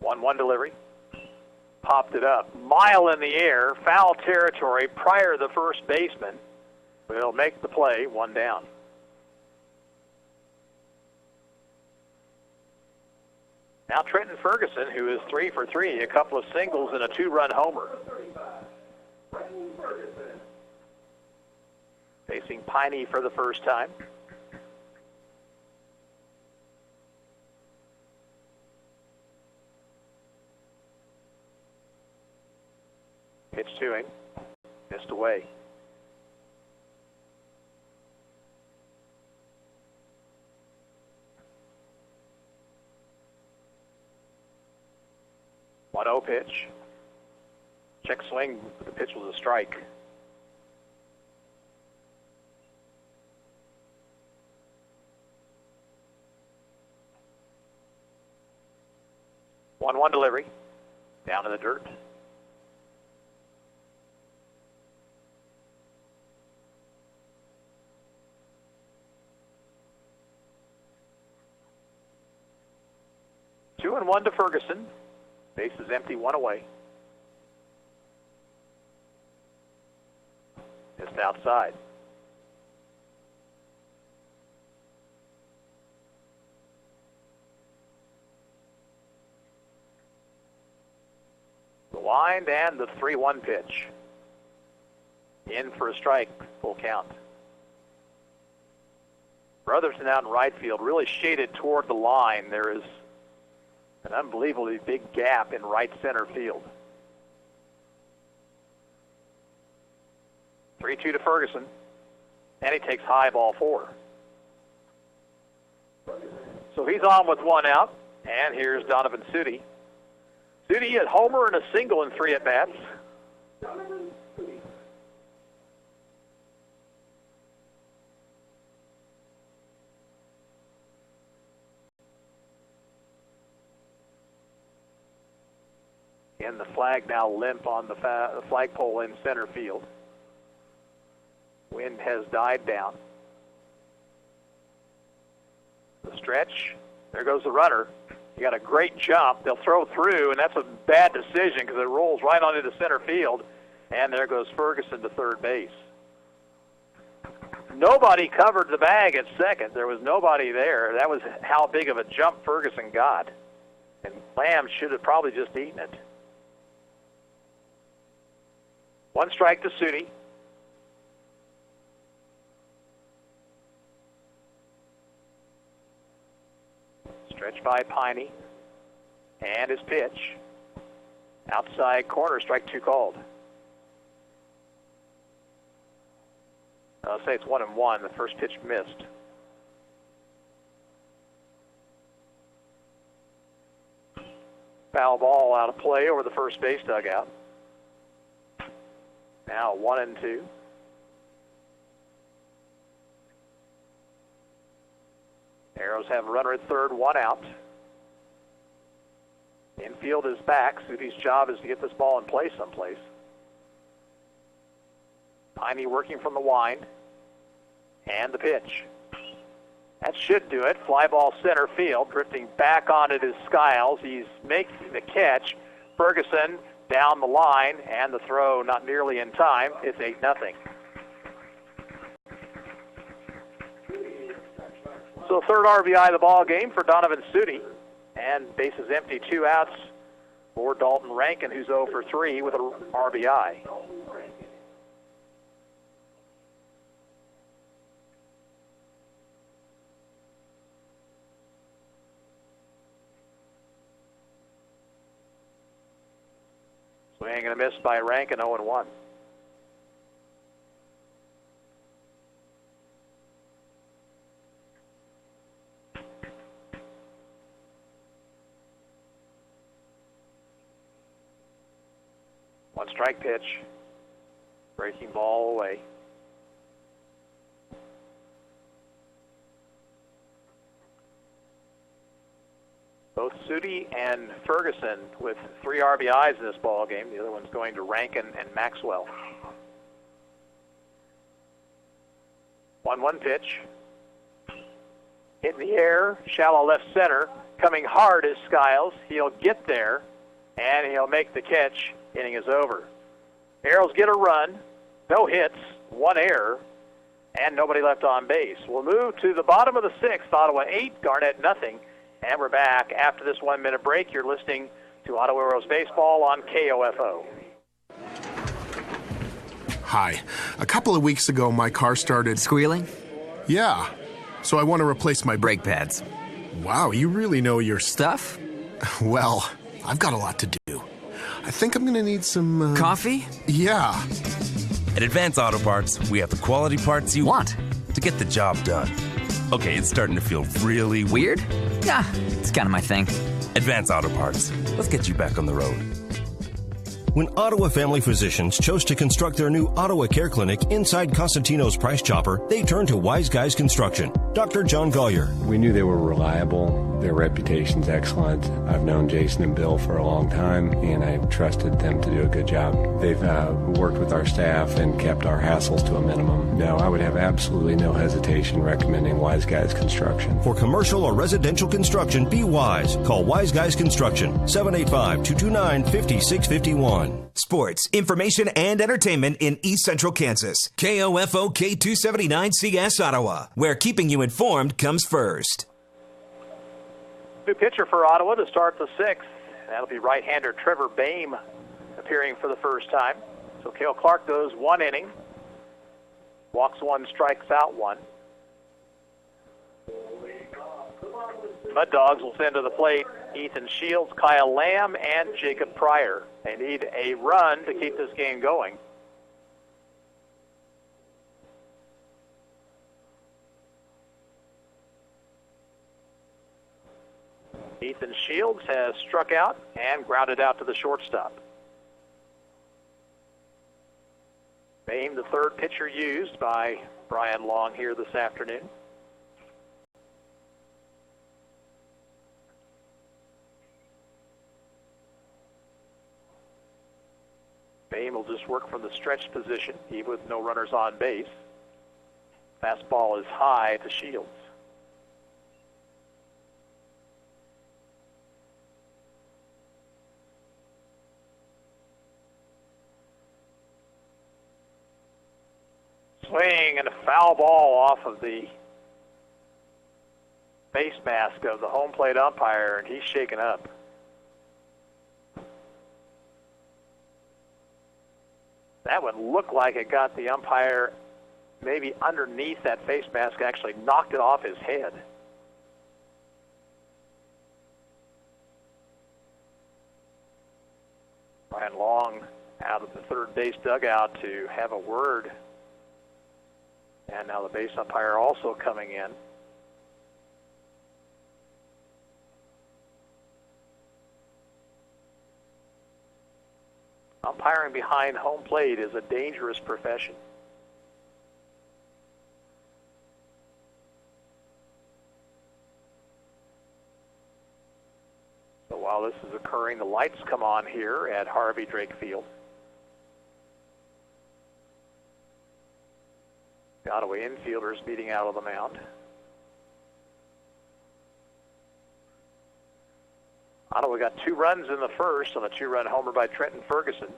E: One delivery. Popped it up. Mile in the air, foul territory prior to the first baseman. Will make the play, 1 down. Now Trenton Ferguson, who is 3 for 3, a couple of singles and a 2-run homer. Facing Piney for the first time. Pitch to him. Missed away. One 0 pitch. Check swing. The pitch was a strike. One delivery. Down in the dirt. Two and one to Ferguson. Base is empty, 1 away. Just outside. The wind and the 3-1 pitch. In for a strike, full count. Brotherton out in right field, really shaded toward the line. There is an unbelievably big gap in right center field. 3-2 to Ferguson, and he takes high, ball 4. So he's on with 1 out, and here's Donovan Sudi. Sudi hit homer and a single in 3 at-bats. And the flag now limp on the flagpole in center field. Wind has died down. The stretch. There goes the runner. He got a great jump. They'll throw through, and that's a bad decision because it rolls right onto the center field. And there goes Ferguson to third base. Nobody covered the bag at second. There was nobody there. That was how big of a jump Ferguson got. And Lamb should have probably just eaten it. 1 strike to Sudi. Stretch by Piney. And his pitch. Outside corner, strike 2 called. I'll say it's 1-1. The first pitch missed. Foul ball out of play over the first base dugout. Now 1-2. Arrows have a runner at third, 1 out. Infield is back. Sudi's job is to get this ball in play someplace. Piney working from the wind. And the pitch. That should do it. Fly ball center field, drifting back on it is Skiles. He's making the catch. Ferguson down the line, and the throw not nearly in time. It's 8-0. So third RBI of the ball game for Donovan Sudi, and bases empty, 2 outs for Dalton Rankin, who's 0 for 3 with an RBI. Swing and a miss by Rankin, 0-1. One strike pitch. Breaking ball away. Both Sudi and Ferguson with 3 RBIs in this ball game. The other one's going to Rankin and Maxwell. 1-1 pitch. Hit in the air, shallow left center. Coming hard is Skiles. He'll get there, and he'll make the catch. Inning is over. Arrows get a run, no hits, 1 error, and nobody left on base. We'll move to the bottom of the 6th. Ottawa 8, Garnett nothing. And we're back after this 1-minute break. You're listening to Ottawa Arrows Baseball on KOFO.
A: Hi. A couple of weeks ago, my car started
G: squealing?
A: Yeah. So I want to replace my
G: brake pads.
A: Wow, you really know your
G: stuff?
A: Well, I've got a lot to do. I think I'm going to need some...
G: coffee?
A: Yeah.
W: At Advance Auto Parts, we have the quality parts you want to get the job done. Okay, it's starting to feel really
G: weird. Yeah, it's kind of my thing.
W: Advance Auto Parts. Let's get you back on the road.
D: When Ottawa Family Physicians chose to construct their new Ottawa Care Clinic inside Costantino's Price Chopper, they turned to Wise Guys Construction. Dr. John Collier.
H: We knew they were reliable. Their reputation's excellent. I've known Jason and Bill for a long time, and I trusted them to do a good job. They've worked with our staff and kept our hassles to a minimum. No, I would have absolutely no hesitation recommending Wise Guys Construction.
D: For commercial or residential construction, be wise. Call Wise Guys Construction, 785-229-5651.
N: Sports, information, and entertainment in East Central Kansas. KOFO K279CS Ottawa, where keeping you informed comes first.
E: New pitcher for Ottawa to start the 6th. That'll be right-hander Trevor Boehm appearing for the first time. So Cale Clark goes 1 inning. Walks 1, strikes out 1. Mud Dogs will send to the plate Ethan Shields, Kyle Lamb, and Jacob Pryor. They need a run to keep this game going. Ethan Shields has struck out and grounded out to the shortstop. Boehm, the third pitcher used by Brian Long here this afternoon. Boehm will just work from the stretch position, even with no runners on base. Fastball is high to Shields. Swing and a foul ball off of the face mask of the home plate umpire, and he's shaken up. That one looked like it got the umpire maybe underneath that face mask, actually knocked it off his head. Brian Long out of the third base dugout to have a word. And now the base umpire also coming in. Umpiring behind home plate is a dangerous profession. So while this is occurring, the lights come on here at Harvey Drake Field. The Ottawa infielders meeting out on the mound. Ottawa got 2 runs in the first on a 2-run homer by Trenton Ferguson.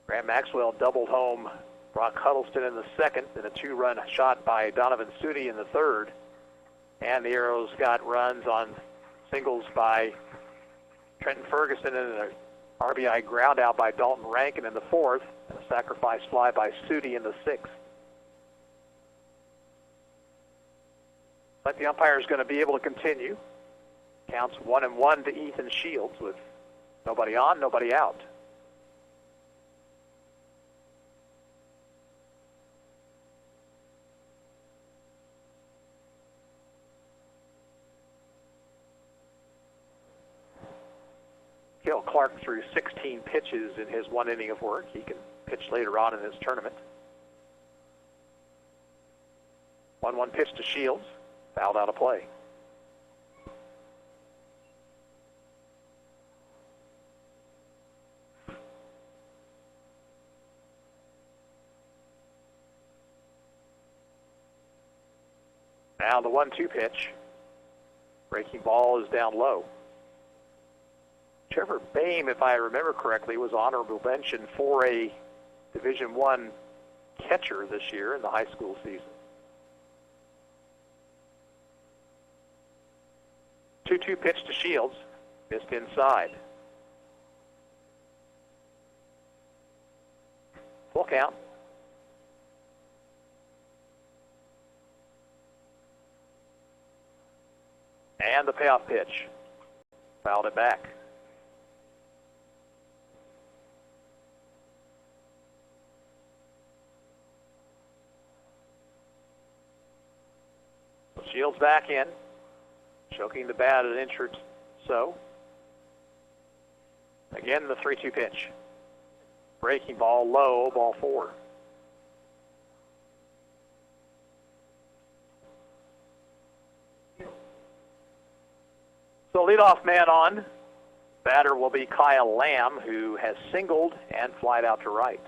E: Graham Maxwell doubled home Brock Huddleston in the second, and a 2-run shot by Donovan Sudi in the third. And the Arrows got runs on singles by Trenton Ferguson and an RBI ground out by Dalton Rankin in the fourth, and a sacrifice fly by Sudi in the sixth. But the umpire is going to be able to continue. Counts 1-1 to Ethan Shields with nobody on, nobody out. Cale Clark threw 16 pitches in his 1 inning of work. He can pitch later on in this tournament. 1-1 pitch to Shields. Fouled out of play. Now the 1-2 pitch. Breaking ball is down low. Trevor Boehm, if I remember correctly, was honorable mention for a Division I catcher this year in the high school season. 2-2 pitch to Shields. Missed inside. Full count. And the payoff pitch. Fouled it back. Shields back in. Choking the bat at an inch or so. Again, the 3-2 pitch. Breaking ball low, ball 4. So leadoff man on. Batter will be Kyle Lamb, who has singled and flied out to right.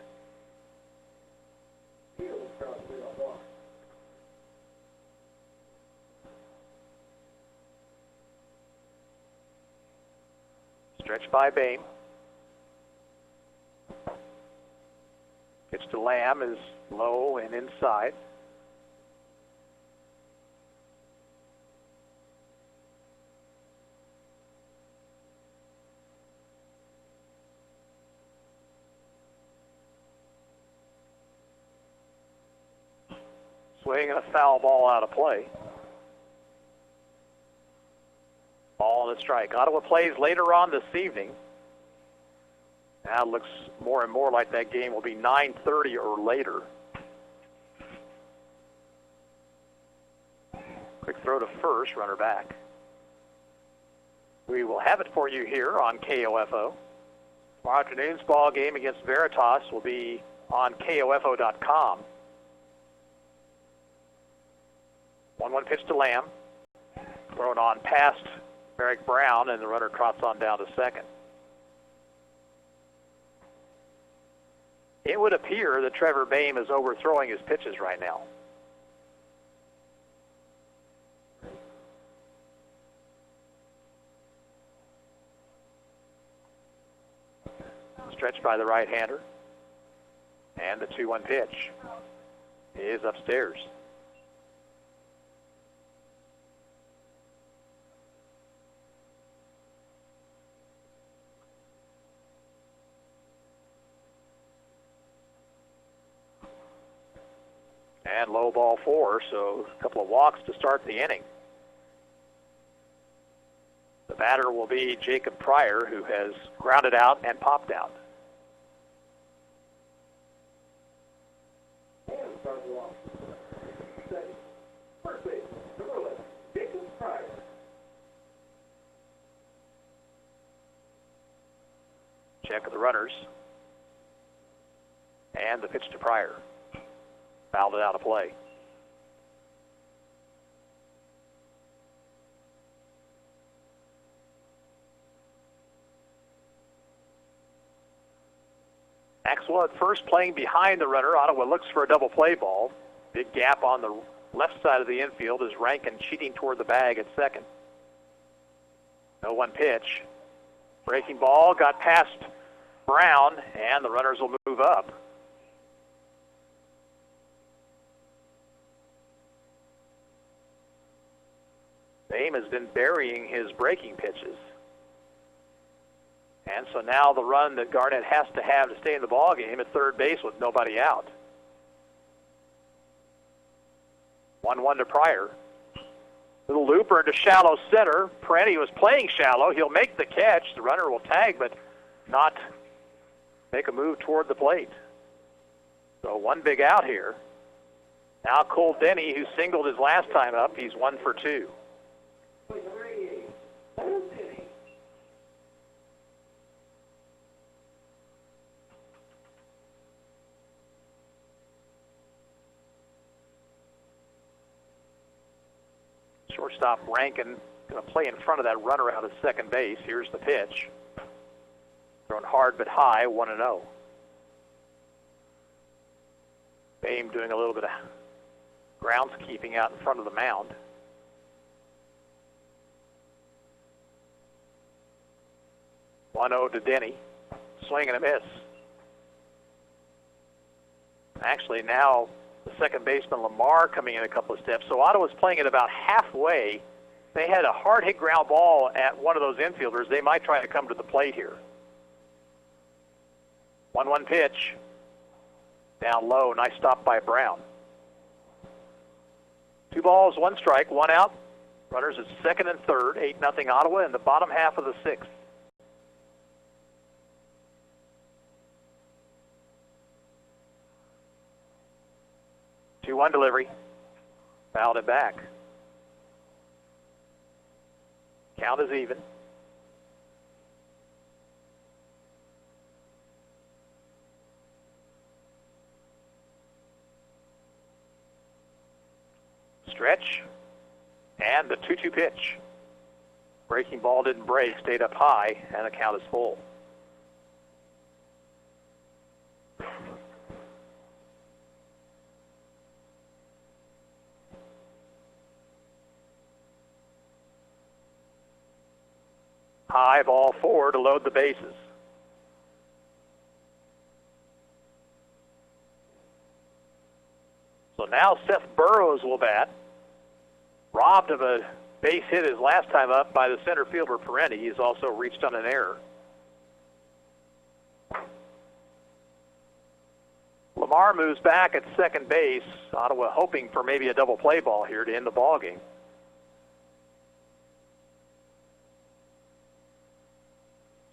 E: Stretch by Boehm. Pitch to Lamb is low and inside. Swing and a foul ball out of play. Ball and a strike. Ottawa plays later on this evening. Now it looks more and more like that game will be 9:30 or later. Quick throw to first, runner back. We will have it for you here on KOFO. Tomorrow afternoon's ball game against Veritas will be on KOFO.com. 1-1 pitch to Lamb. Thrown on past Merrick Brown, and the runner trots on down to second. It would appear that Trevor Boehm is overthrowing his pitches right now. Stretched by the right-hander. And the 2-1 pitch is upstairs. And low ball 4, so a couple of walks to start the inning. The batter will be Jacob Pryor, who has grounded out and popped out. Check of the runners. And the pitch to Pryor. Fouled it out of play. Maxwell at first, playing behind the runner. Ottawa looks for a double play ball. Big gap on the left side of the infield as Rankin cheating toward the bag at second. 0-1 pitch. Breaking ball got past Brown, and the runners will move up. Boehm has been burying his breaking pitches. And so now the run that Garnett has to stay in the ballgame at third base with nobody out. 1-1 to Pryor. Little looper into shallow center. Parenti was playing shallow. He'll make the catch. The runner will tag, but not make a move toward the plate. So one big out here. Now Cole Denny, who singled his last time up, he's 1 for 2. Shortstop Rankin going to play in front of that runner out at second base. Here's the pitch. Thrown hard but high, 1-0. Boehm doing a little bit of groundskeeping out in front of the mound. 1-0 to Denny. Swing and a miss. Actually, now the second baseman Lamar coming in a couple of steps. So Ottawa's playing it about halfway. They had a hard hit ground ball at one of those infielders. They might try to come to the plate here. 1-1 pitch. Down low. Nice stop by Brown. 2 balls, 1 strike, 1 out. Runners at second and third. 8-0 Ottawa in the bottom half of the 6th. One delivery. Fouled it back. Count is even. Stretch. And the 2-2 pitch. Breaking ball didn't break, stayed up high, and the count is full. High ball 4 to load the bases. So now Seth Burrows will bat. Robbed of a base hit his last time up by the center fielder Parenti. He's also reached on an error. Lamar moves back at second base. Ottawa hoping for maybe a double play ball here to end the ball game.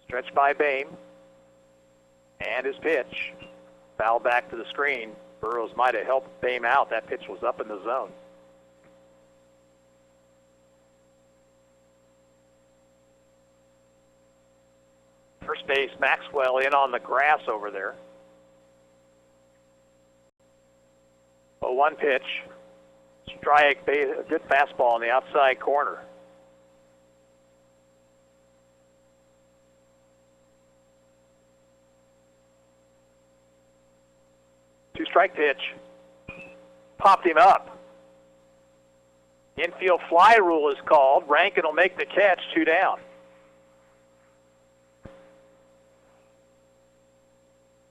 E: Stretch by Boehm. And his pitch. Foul back to the screen. Burrows might have helped Boehm out. That pitch was up in the zone. First base, Maxwell in on the grass over there. 0-1 pitch. Strike, a good fastball on the outside corner. Two-strike pitch. Popped him up. Infield fly rule is called. Rankin will make the catch, 2 down.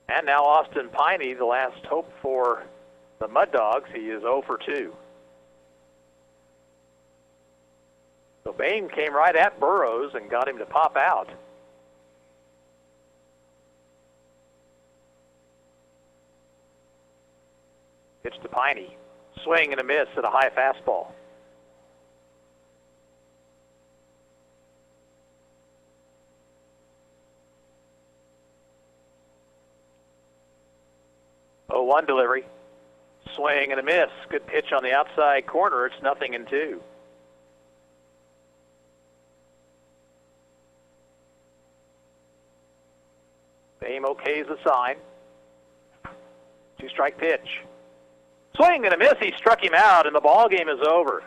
E: And now Austin Piney, the last hope for the Mud Dogs. He is 0 for 2. So Boehm came right at Burrows and got him to pop out. Pitch to Piney. Swing and a miss at a high fastball. One delivery. Swing and a miss. Good pitch on the outside corner. It's 0-2. Boehm okays the sign. Two-strike pitch. Swing and a miss. He struck him out, and the ball game is over.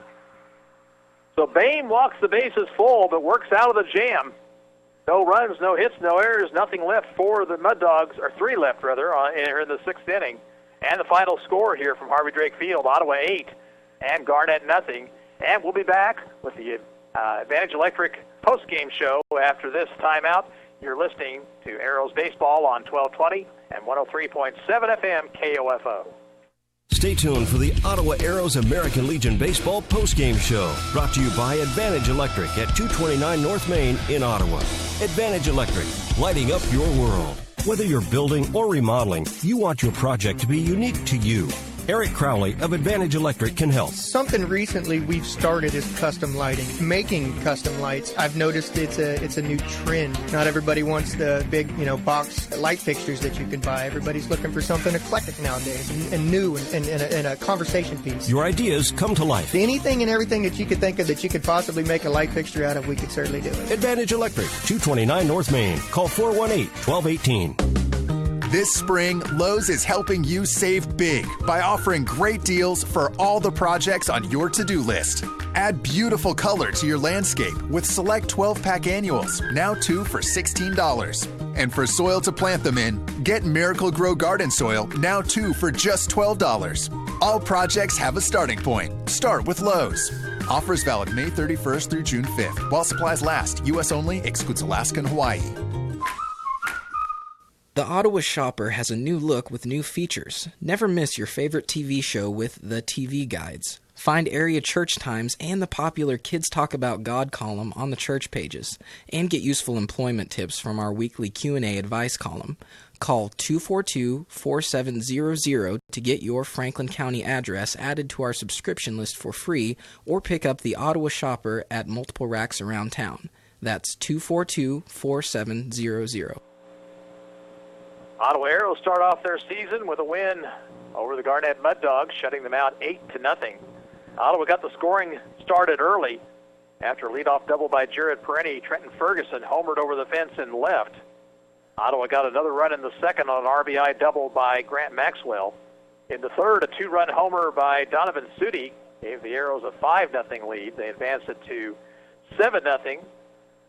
E: So Boehm walks the bases full, but works out of the jam. No runs, no hits, no errors, nothing left for the Mud Dogs, or 3 left rather, in the 6th inning. And the final score here from Harvey Drake Field, Ottawa 8 and Garnett 0. And we'll be back with the Advantage Electric post-game show after this timeout. You're listening to Arrows Baseball on 1220 and 103.7 FM KOFO.
D: Stay tuned for the Ottawa Arrows American Legion Baseball postgame show, brought to you by Advantage Electric at 229 North Main in Ottawa. Advantage Electric, lighting up your world. Whether you're building or remodeling, you want your project to be unique to you. Eric Crowley of Advantage Electric can help.
R: Something recently we've started is custom lighting. Making custom lights, I've noticed it's a new trend. Not everybody wants the big, box light fixtures that you can buy. Everybody's looking for something eclectic nowadays and new and a conversation piece.
D: Your ideas come to life.
R: Anything and everything that you could think of that you could possibly make a light fixture out of, we could certainly do it.
D: Advantage Electric, 229 North Main. Call 418-1218.
J: This spring, Lowe's is helping you save big by offering great deals for all the projects on your to-do list. Add beautiful color to your landscape with select 12-pack annuals, now 2 for $16. And for soil to plant them in, get Miracle Grow Garden Soil, now 2 for just $12. All projects have a starting point. Start with Lowe's. Offers valid May 31st through June 5th. While supplies last, U.S. only, excludes Alaska and Hawaii.
B: The Ottawa Shopper has a new look with new features. Never miss your favorite TV show with the TV Guides. Find area church times and the popular Kids Talk About God column on the church pages. And get useful employment tips from our weekly Q&A advice column. Call 242-4700 to get your Franklin County address added to our subscription list for free, or pick up the Ottawa Shopper at multiple racks around town. That's 242-4700.
E: Ottawa Arrows start off their season with a win over the Garnett Mud Dogs, shutting them out 8-0. Ottawa got the scoring started early after a leadoff double by Jared Perenni. Trenton Ferguson homered over the fence and left. Ottawa got another run in the second on an RBI double by Grant Maxwell. In the third, a 2-run homer by Donovan Sudi gave the Arrows a 5-0 lead. They advanced it to 7-0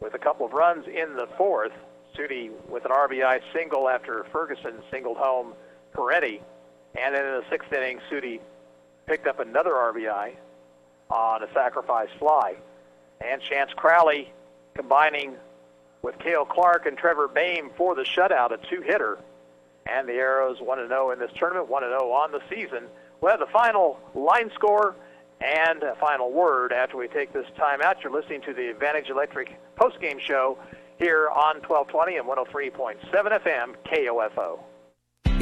E: with a couple of runs in the fourth. Sudi with an RBI single after Ferguson singled home Peretti. And then in the sixth inning, Sudi picked up another RBI on a sacrifice fly. And Chance Crowley combining with Cale Clark and Trevor Boehm for the shutout, a two-hitter. And the Arrows 1-0 in this tournament, 1-0 on the season. We'll have the final line score and a final word after we take this time out. You're listening to the Advantage Electric postgame show here on 1220 and 103.7 FM KOFO.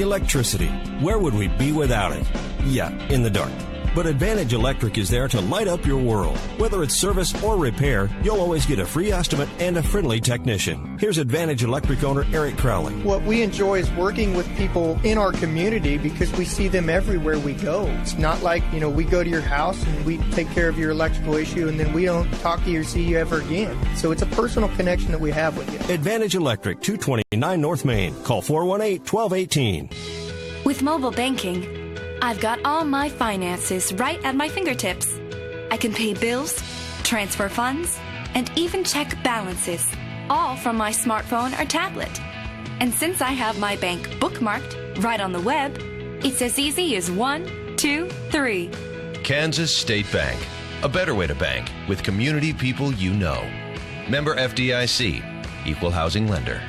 D: Electricity. Where would we be without it? Yeah, in the dark. But Advantage Electric is there to light up your world. Whether it's service or repair, you'll always get a free estimate and a friendly technician. Here's Advantage Electric owner Eric Crowley.
R: What we enjoy is working with people in our community because we see them everywhere we go. It's not like, we go to your house and we take care of your electrical issue and then we don't talk to you or see you ever again. So it's a personal connection that we have with you.
D: Advantage Electric, 229 North Main. Call 418-1218.
L: With mobile banking, I've got all my finances right at my fingertips. I can pay bills, transfer funds, and even check balances, all from my smartphone or tablet. And since I have my bank bookmarked right on the web, it's as easy as 1, 2, 3.
O: Kansas State Bank, a better way to bank with community people you know. Member FDIC, equal housing lender.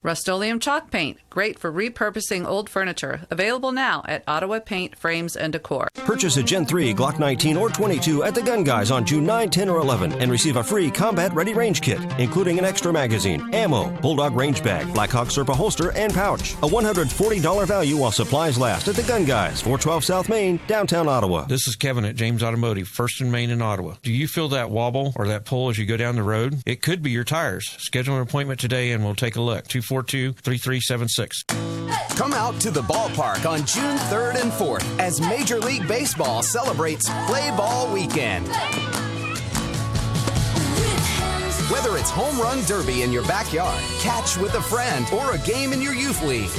X: Rust-Oleum Chalk Paint, great for repurposing old furniture. Available now at Ottawa Paint, Frames, and Decor.
D: Purchase a Gen 3 Glock 19 or 22 at the Gun Guys on June 9, 10, or 11 and receive a free Combat Ready Range Kit, including an extra magazine, ammo, Bulldog Range Bag, Blackhawk Serpa holster, and pouch. A $140 value while supplies last at the Gun Guys, 412 South Main, downtown Ottawa.
Y: This is Kevin at James Automotive, First and Main in Ottawa. Do you feel that wobble or that pull as you go down the road? It could be your tires. Schedule an appointment today and we'll take a look. 242-3376.
Z: Come out to the ballpark on June 3rd and 4th as Major League Baseball celebrates Play Ball Weekend. Whether it's Home Run Derby in your backyard, catch with a friend, or a game in your youth league,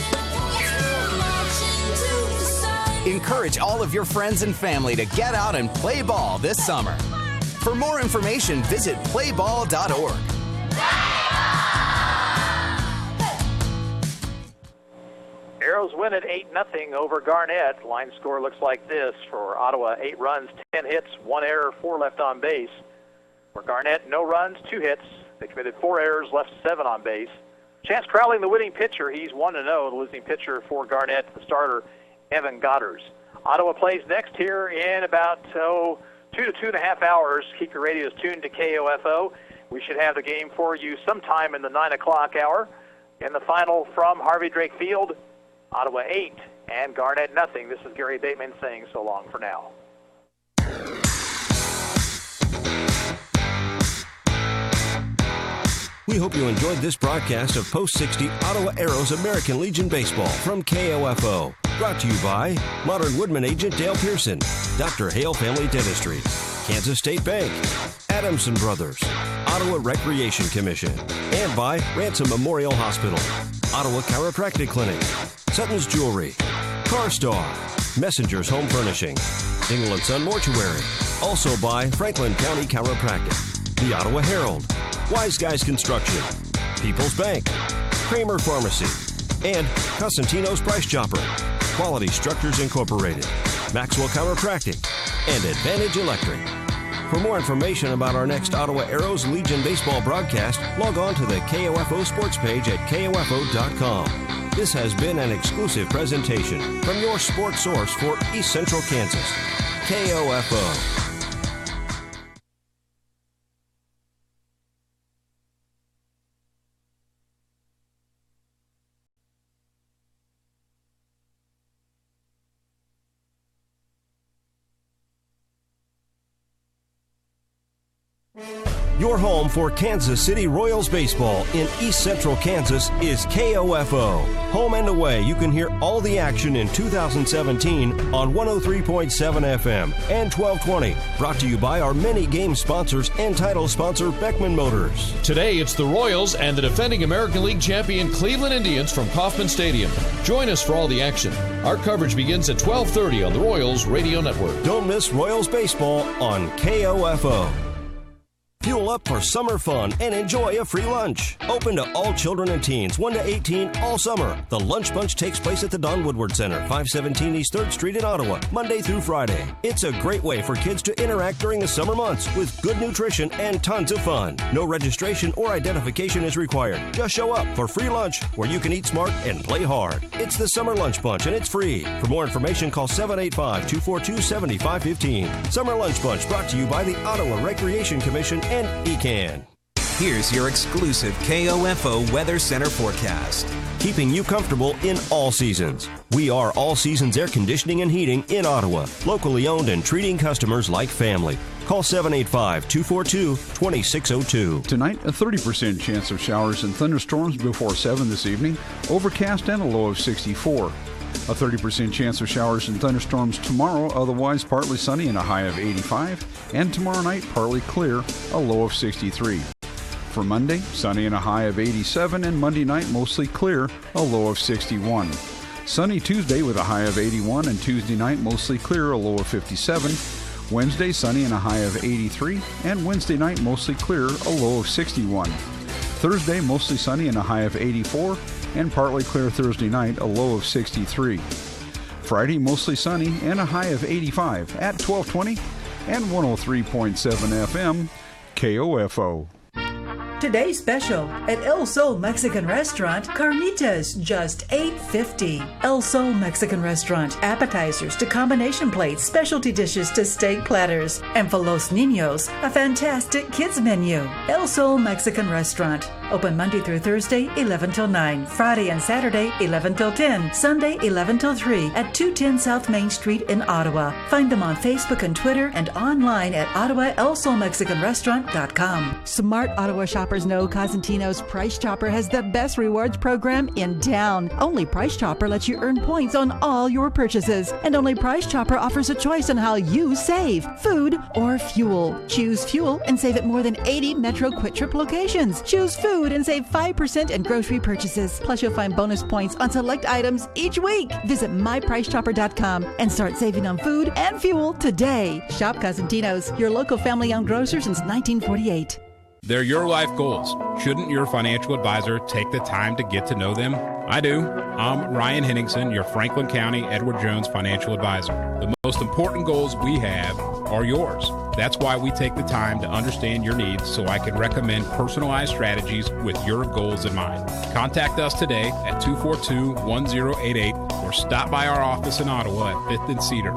Z: encourage all of your friends and family to get out and play ball this summer. For more information, visit playball.org.
E: Arrows win at 8-0 over Garnett. Line score looks like this. For Ottawa, 8 runs, 10 hits, 1 error, 4 left on base. For Garnett, no runs, 2 hits. They committed 4 errors, left 7 on base. Chance Crowley, the winning pitcher. He's 1-0. The losing pitcher for Garnett, the starter, Evan Goddard. Ottawa plays next here in about 2 to 2.5 hours. Keep your radios tuned to KOFO. We should have the game for you sometime in the 9 o'clock hour. In the final from Harvey Drake Field, Ottawa 8 and Garnett 0. This is Gary Bateman saying so long for now.
D: We hope you enjoyed this broadcast of Post 60 Ottawa Arrows American Legion Baseball from KOFO. Brought to you by Modern Woodman agent Dale Pearson, Dr. Hale Family Dentistry, Kansas State Bank, Adamson Brothers, Ottawa Recreation Commission, and by Ransom Memorial Hospital, Ottawa Chiropractic Clinic, Sutton's Jewelry, CarStar, Messenger's Home Furnishing, Dingle & Son Mortuary, also by Franklin County Chiropractic, the Ottawa Herald, Wise Guys Construction, People's Bank, Kramer Pharmacy, and Costantino's Price Chopper, Quality Structures Incorporated, Maxwell Chiropractic, and Advantage Electric. For more information about our next Ottawa Arrows Legion baseball broadcast, log on to the KOFO sports page at KOFO.com. This has been an exclusive presentation from your sports source for East Central Kansas, KOFO. Your home for Kansas City Royals baseball in East Central Kansas is KOFO. Home and away, you can hear all the action in 2017 on 103.7 FM and 1220. Brought to you by our many game sponsors and title sponsor Beckman Motors.
C: Today, it's the Royals and the defending American League champion Cleveland Indians from Kauffman Stadium. Join us for all the action. Our coverage begins at 12:30 on the Royals Radio Network.
D: Don't miss Royals baseball on KOFO. Fuel up for summer fun and enjoy a free lunch. Open to all children and teens, 1 to 18, all summer. The Lunch Bunch takes place at the Don Woodward Center, 517 East 3rd Street in Ottawa, Monday through Friday. It's a great way for kids to interact during the summer months with good nutrition and tons of fun. No registration or identification is required. Just show up for free lunch where you can eat smart and play hard. It's the Summer Lunch Bunch and it's free. For more information, call 785-242-7515. Summer Lunch Bunch brought to you by the Ottawa Recreation Commission and ECAN.
N: Here's your exclusive KOFO Weather Center forecast.
D: Keeping you comfortable in all seasons. We are All Seasons Air Conditioning and Heating in Ottawa. Locally owned and treating customers like family. Call 785-242-2602.
F: Tonight, a 30% chance of showers and thunderstorms before 7 this evening. Overcast and a low of 64. A 30% chance of showers and thunderstorms tomorrow, otherwise partly sunny and a high of 85. And tomorrow night, partly clear, a low of 63. For Monday, sunny and a high of 87, and Monday night, mostly clear, a low of 61. Sunny Tuesday with a high of 81, and Tuesday night, mostly clear, a low of 57. Wednesday, sunny and a high of 83, and Wednesday night, mostly clear, a low of 61. Thursday, mostly sunny and a high of 84, and partly clear Thursday night, a low of 63. Friday, mostly sunny and a high of 85 at 1220 and 103.7 FM, KOFO.
I: Today's special at El Sol Mexican Restaurant, carnitas just $8.50. El Sol Mexican Restaurant, appetizers to combination plates, specialty dishes to steak platters, and for los niños, a fantastic kids menu. El Sol Mexican Restaurant, open Monday through Thursday, 11 till 9, Friday and Saturday, 11 till 10, Sunday, 11 till 3 at 210 South Main Street in Ottawa. Find them on Facebook and Twitter and online at OttawaElSolMexicanRestaurant.com.
K: Smart Ottawa shoppers know Costantino's Price Chopper has the best rewards program in town. Only Price Chopper lets you earn points on all your purchases. And only Price Chopper offers a choice on how you save, food or fuel. Choose fuel and save at more than 80 Metro Quick Trip locations. Choose food and save 5% in grocery purchases. Plus, you'll find bonus points on select items each week. Visit mypricechopper.com and start saving on food and fuel today. Shop Costantino's, your local family-owned grocer since 1948.
M: They're your life goals. Shouldn't your financial advisor take the time to get to know them? I do. I'm Ryan Henningsen, your Franklin County Edward Jones financial advisor. The most important goals we have are yours. That's why we take the time to understand your needs so I can recommend personalized strategies with your goals in mind. Contact us today at 242-1088 or stop by our office in Ottawa at 5th and Cedar.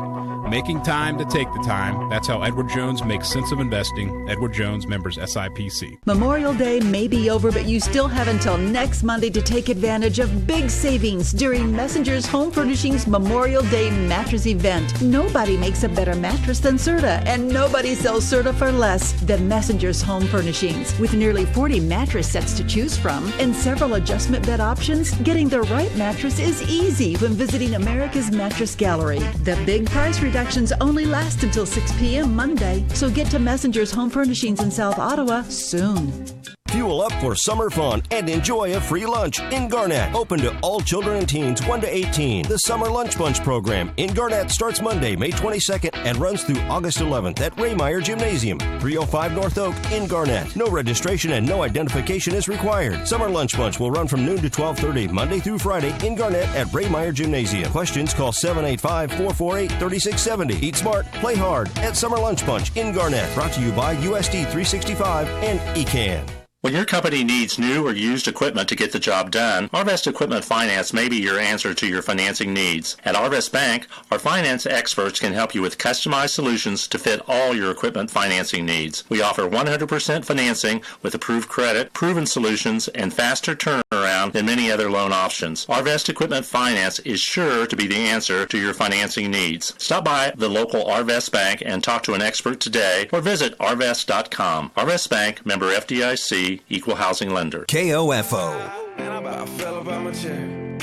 M: Making time to take the time. That's how Edward Jones makes sense of investing. Edward Jones, members SIPC.
K: Memorial Day may be over, but you still have until next Monday to take advantage of big savings during Messenger's Home Furnishings Memorial Day mattress event. Nobody makes a better mattress than Serta, and nobody sells Serta for less than Messenger's Home Furnishings. With nearly 40 mattress sets to choose from and several adjustment bed options, getting the right mattress is easy when visiting America's Mattress Gallery. The big price reductions only last until 6 p.m. Monday, so get to Messenger's Home Furnishings in South Ottawa soon.
D: Fuel up for summer fun and enjoy a free lunch in Garnett. Open to all children and teens 1 to 18. The Summer Lunch Bunch program in Garnett starts Monday, May 22nd and runs through August 11th at Raymeyer Gymnasium, 305 North Oak in Garnett. No registration and no identification is required. Summer Lunch Bunch will run from noon to 12:30 Monday through Friday in Garnett at Raymeyer Gymnasium. Questions, call 785-448-3670. Eat smart, play hard at Summer Lunch Bunch in Garnett. Brought to you by USD 365 and ECAN.
P: When your company needs new or used equipment to get the job done, Arvest Equipment Finance may be your answer to your financing needs. At Arvest Bank, our finance experts can help you with customized solutions to fit all your equipment financing needs. We offer 100% financing with approved credit, proven solutions, and faster turnaround than many other loan options. Arvest Equipment Finance is sure to be the answer to your financing needs. Stop by the local Arvest Bank and talk to an expert today or visit arvest.com. Arvest Bank, member FDIC, equal housing lender.
D: KOFO.
Q: And I about fell up out my chair.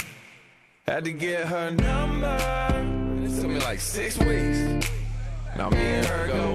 Q: Had to get her number. It took me like 6 weeks. Now me and her go